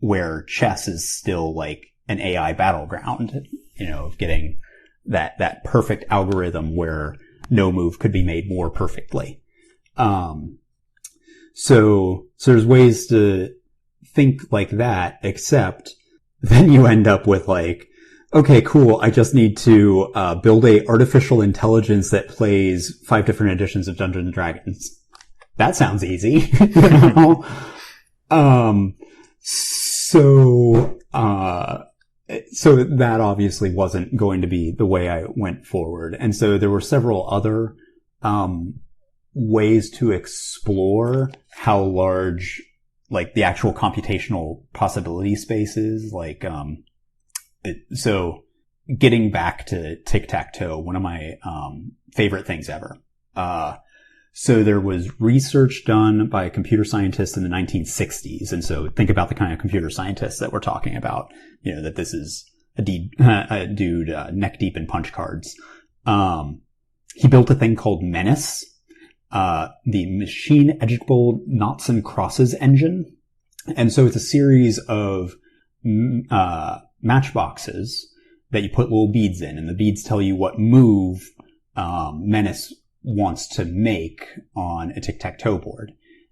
Where chess is still like an AI battleground, of getting that perfect algorithm where no move could be made more perfectly. So there's ways to think like that, except then you end up with okay, cool, I just need to build a artificial intelligence that plays 5 different editions of Dungeons and Dragons. That sounds easy. So that obviously wasn't going to be the way I went forward. And so there were several other ways to explore how large the actual computational possibility space is. So getting back to tic-tac-toe, one of my favorite things ever. So there was research done by a computer scientist in the 1960s. And so think about the kind of computer scientists that we're talking about, that this is a dude neck deep in punch cards. He built a thing called Menace, the machine editable noughts and crosses engine. And so it's a series of matchboxes that you put little beads in, and the beads tell you what move Menace wants to make on a tic-tac-toe board.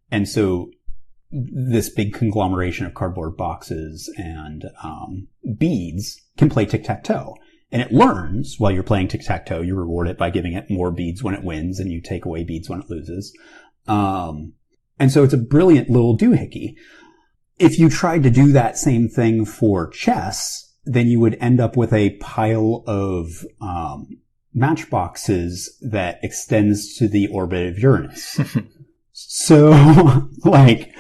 And so this big conglomeration of cardboard boxes and beads can play tic-tac-toe. and it learns while you're playing tic-tac-toe. You reward it by giving it more beads when it wins, and you take away beads when it loses. And so it's a brilliant little doohickey. If you tried to do that same thing for chess, then you would end up with a pile of matchboxes that extends to the orbit of Uranus. So, like,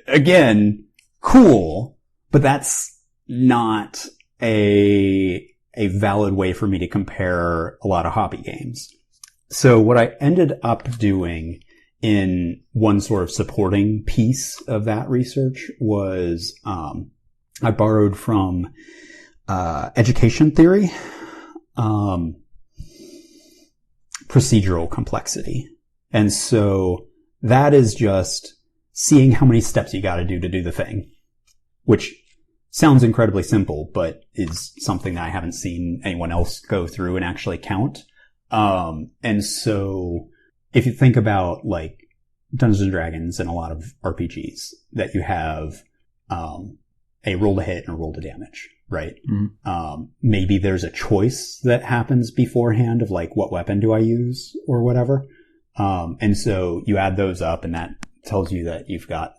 again, cool, but that's not a valid way for me to compare a lot of hobby games. So what I ended up doing in one sort of supporting piece of that research was I borrowed from education theory, procedural complexity. And so that is just seeing how many steps you got to do the thing, which sounds incredibly simple, but is something that I haven't seen anyone else go through and actually count. And so if you think about like Dungeons and Dragons and a lot of RPGs that you have, a roll to hit and a roll to damage, right? Mm-hmm. Maybe there's a choice that happens beforehand of like, what weapon do I use or whatever. And so you add those up and that tells you that you've got,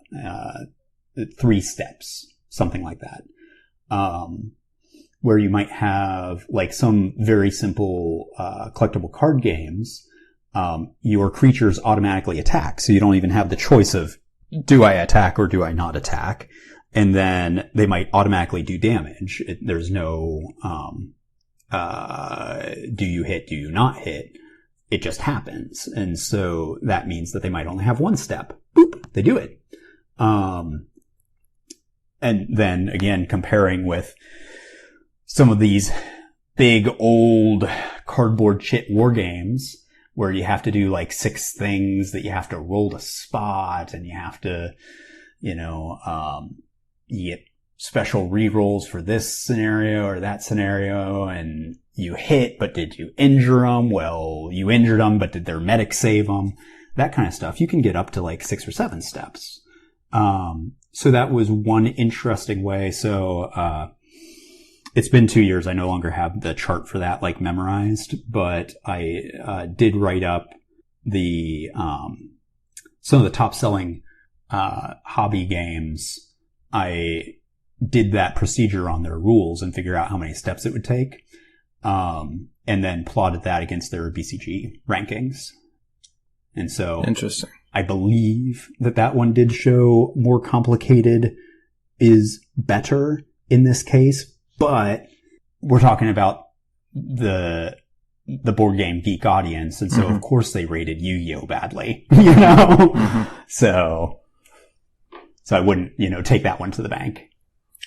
3 steps, something like that. Where you might have like some very simple, collectible card games, your creatures automatically attack. So you don't even have the choice of, do I attack or do I not attack? And then they might automatically do damage. There's no, do you hit, do you not hit? It just happens. And so that means that they might only have 1 step. Boop, they do it. And then again, comparing with some of these big old cardboard chit war games where you have to do like 6 things that you have to roll to spot and you have to, you get special rerolls for this scenario or that scenario and you hit, but did you injure them? Well, you injured them, but did their medic save them? That kind of stuff. You can get up to like 6 or 7 steps. So that was one interesting way. So, it's been 2 years. I no longer have the chart for that like memorized, but I, did write up the, some of the top selling, hobby games. I did that procedure on their rules and figure out how many steps it would take. And then plotted that against their BCG rankings. And so interesting. I believe that one did show more complicated is better in this case, but we're talking about the board game geek audience. And so mm-hmm. of course they rated Yu-Gi-Oh badly, Mm-hmm. So I wouldn't, take that one to the bank.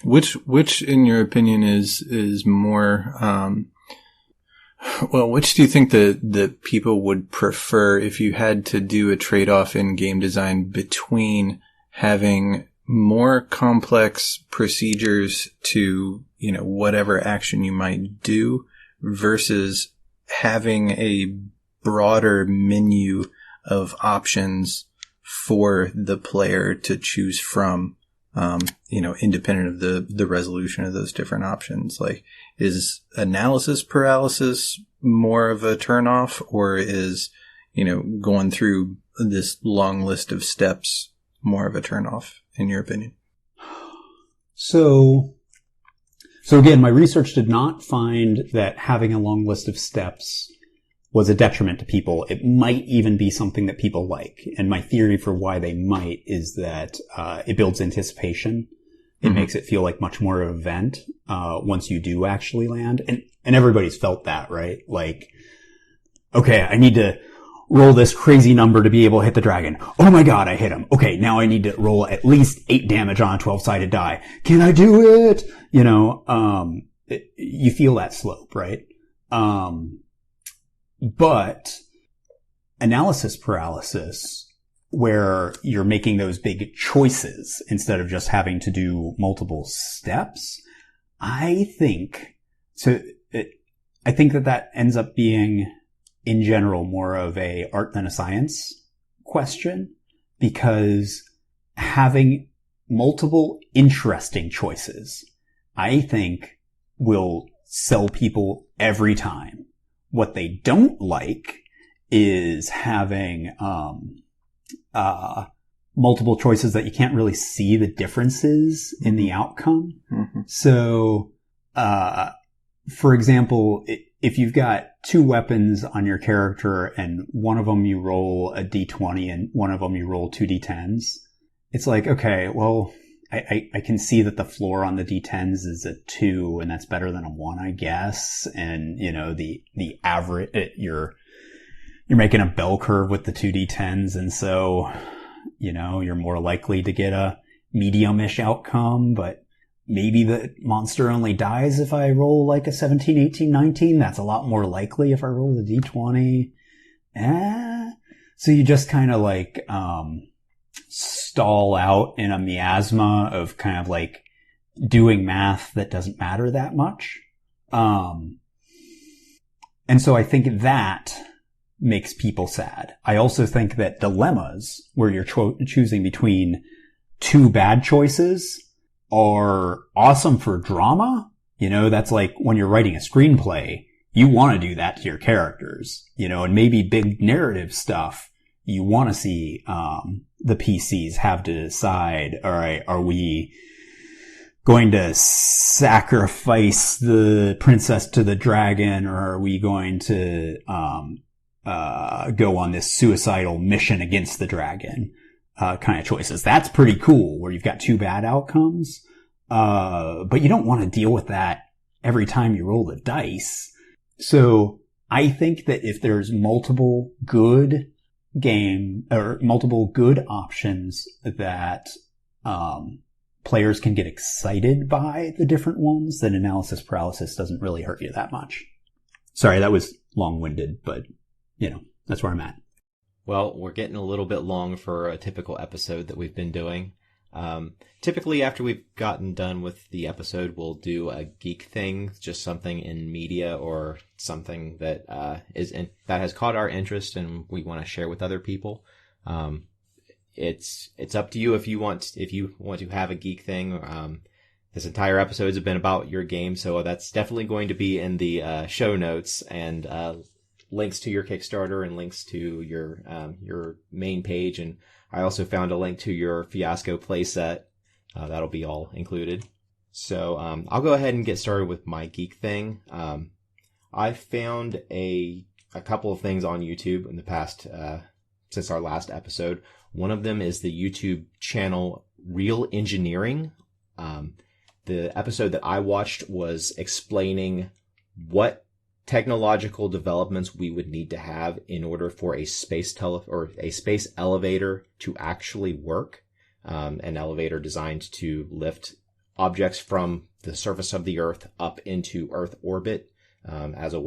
Which in your opinion is more, which do you think that people would prefer if you had to do a trade-off in game design between having more complex procedures to, whatever action you might do versus having a broader menu of options for the player to choose from, independent of the resolution of those different options? Like, is analysis paralysis more of a turnoff, or is, going through this long list of steps more of a turnoff, in your opinion? So again, my research did not find that having a long list of steps was a detriment to people. It might even be something that people like. And my theory for why they might is that it builds anticipation. It mm-hmm. makes it feel like much more of an event once you do actually land. And everybody's felt that, right? Like, okay, I need to roll this crazy number to be able to hit the dragon. Oh my god, I hit him. Okay, now I need to roll at least 8 damage on a 12-sided die. Can I do it? You feel that slope, right? But analysis paralysis, where you're making those big choices instead of just having to do multiple steps, I think that ends up being, in general, more of a art than a science question, because having multiple interesting choices, I think, will sell people every time. What they don't like is having multiple choices that you can't really see the differences in the outcome. Mm-hmm. So, for example, if you've got two weapons on your character and one of them you roll a d20 and one of them you roll two d10s, it's like, okay, well, I can see that the floor on the d10s is a 2 and that's better than a 1, I guess. And, you know, the average, you're making a bell curve with the two d10s. And so, you know, you're more likely to get a medium-ish outcome, but maybe the monster only dies if I roll like a 17, 18, 19. That's a lot more likely if I roll the d20. So you just kind of like, stall out in a miasma of kind of like doing math that doesn't matter that much. And so I think that makes people sad. I also think that dilemmas where you're choosing between two bad choices are awesome for drama. You know, that's like when you're writing a screenplay, you want to do that to your characters, you know, and maybe big narrative stuff. You want to see, the PCs have to decide, all right, are we going to sacrifice the princess to the dragon, or are we going to, go on this suicidal mission against the dragon, kind of choices. That's pretty cool where you've got two bad outcomes. But you don't want to deal with that every time you roll the dice. So I think that if there's multiple good options that, players can get excited by the different ones, then analysis paralysis doesn't really hurt you that much. Sorry, that was long-winded, but you know, that's where I'm at. Well, we're getting a little bit long for a typical episode that we've been doing. Typically after we've gotten done with the episode, we'll do a geek thing, just something in media or something that that has caught our interest and we want to share with other people. It's up to you if you want to have a geek thing. This entire episode has been about your game, so that's definitely going to be in the show notes, and links to your Kickstarter and links to your main page. And I also found a link to your Fiasco playset. That'll be all included. So I'll go ahead and get started with my geek thing. I found a couple of things on YouTube in the past, since our last episode. One of them is the YouTube channel Real Engineering. The episode that I watched was explaining what technological developments we would need to have in order for a space elevator to actually work. An elevator designed to lift objects from the surface of the Earth up into Earth orbit, as a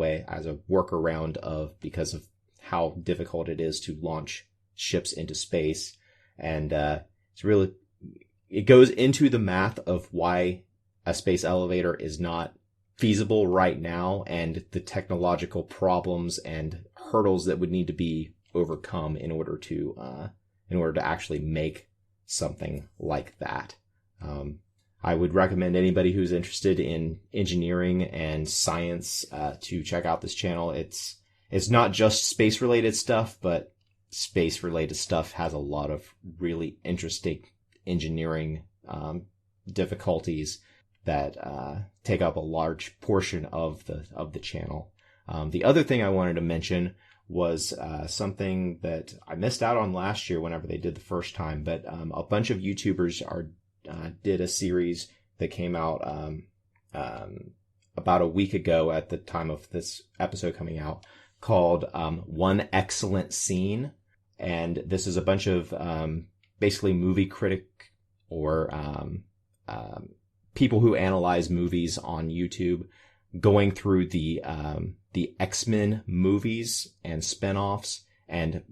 workaround because of how difficult it is to launch ships into space. And it goes into the math of why a space elevator is not feasible right now, and the technological problems and hurdles that would need to be overcome in order to actually make something like that. I would recommend anybody who's interested in engineering and science to check out this channel. It's not just space related stuff, but space related stuff has a lot of really interesting engineering difficulties that take up a large portion of the channel. The other thing I wanted to mention was something that I missed out on last year whenever they did the first time, but a bunch of YouTubers did a series that came out about a week ago at the time of this episode coming out, called One Excellent Scene. And this is a bunch of basically movie critic or people who analyze movies on YouTube, going through the X-Men movies and spinoffs and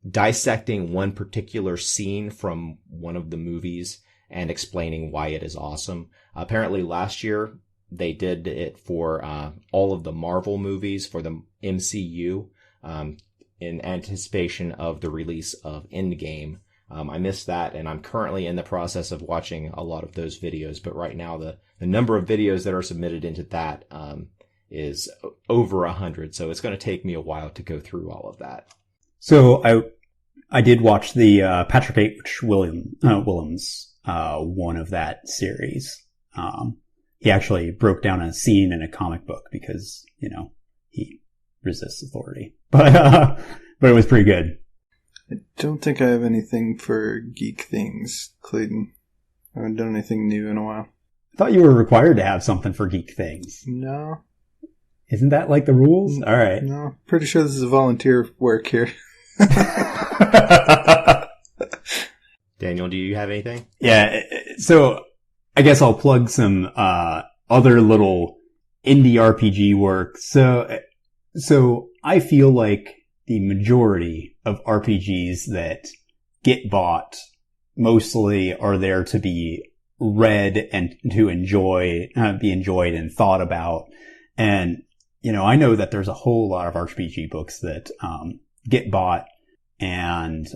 dissecting one particular scene from one of the movies and explaining why it is awesome. Apparently last year they did it for all of the Marvel movies for the MCU, in anticipation of the release of Endgame. I missed that, and I'm currently in the process of watching a lot of those videos. But right now, the number of videos that are submitted into that is over 100, so it's going to take me a while to go through all of that. So I did watch the Patrick H. Willems one of that series. He actually broke down a scene in a comic book because, he resists authority. But it was pretty good. I don't think I have anything for geek things, Clayton. I haven't done anything new in a while. I thought you were required to have something for geek things. No. Isn't that like the rules? All right. No, pretty sure this is a volunteer work here. Daniel, do you have anything? Yeah, so I guess I'll plug some other little indie RPG work. So I feel like the majority of RPGs that get bought mostly are there to be read and to be enjoyed and thought about. And, I know that there's a whole lot of RPG books that get bought and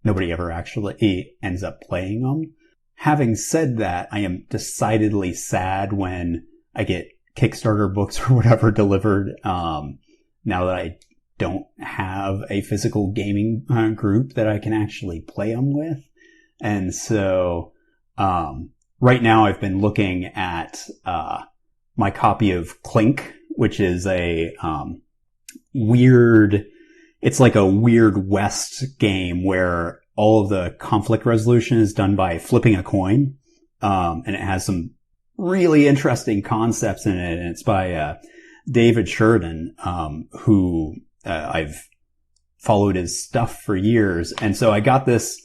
nobody ever actually ends up playing them. Having said that, I am decidedly sad when I get Kickstarter books or whatever delivered now that I don't have a physical gaming group that I can actually play them with. And so right now I've been looking at my copy of Clink, which is a it's like a Weird West game where all of the conflict resolution is done by flipping a coin. And it has some really interesting concepts in it. And it's by David Sheridan, who I've followed his stuff for years. And so I got this,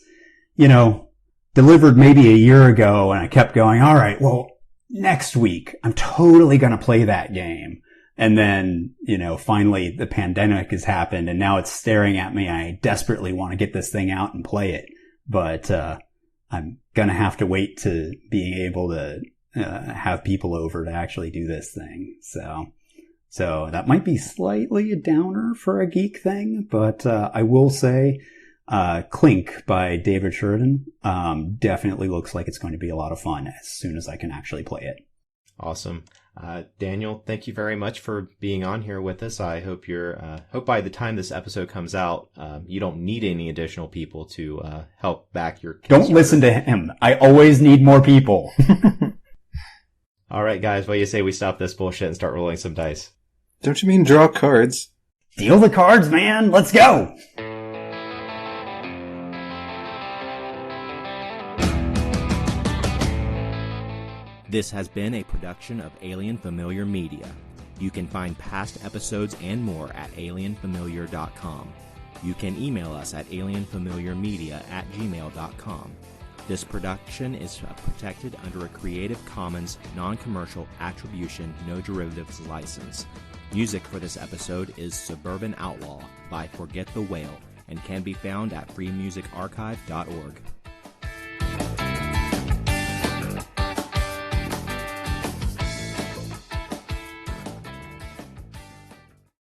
delivered maybe a year ago, and I kept going, all right, well, next week I'm totally going to play that game. And then, finally the pandemic has happened and now it's staring at me. I desperately want to get this thing out and play it, but I'm going to have to wait to being able to have people over to actually do this thing. So that might be slightly a downer for a geek thing, but I will say Clink by David Sheridan definitely looks like it's going to be a lot of fun as soon as I can actually play it. Awesome. Daniel, thank you very much for being on here with us. I hope hope by the time this episode comes out, you don't need any additional people to help back your Kickstarter. Don't listen to him. I always need more people. All right, guys, what do you say we stop this bullshit and start rolling some dice? Don't you mean draw cards? Deal the cards, man. Let's go. This has been a production of Alien Familiar Media. You can find past episodes and more at alienfamiliar.com. You can email us at alienfamiliarmedia@gmail.com. This production is protected under a Creative Commons non-commercial attribution, no derivatives license. Music for this episode is Suburban Outlaw by Forget the Whale and can be found at freemusicarchive.org.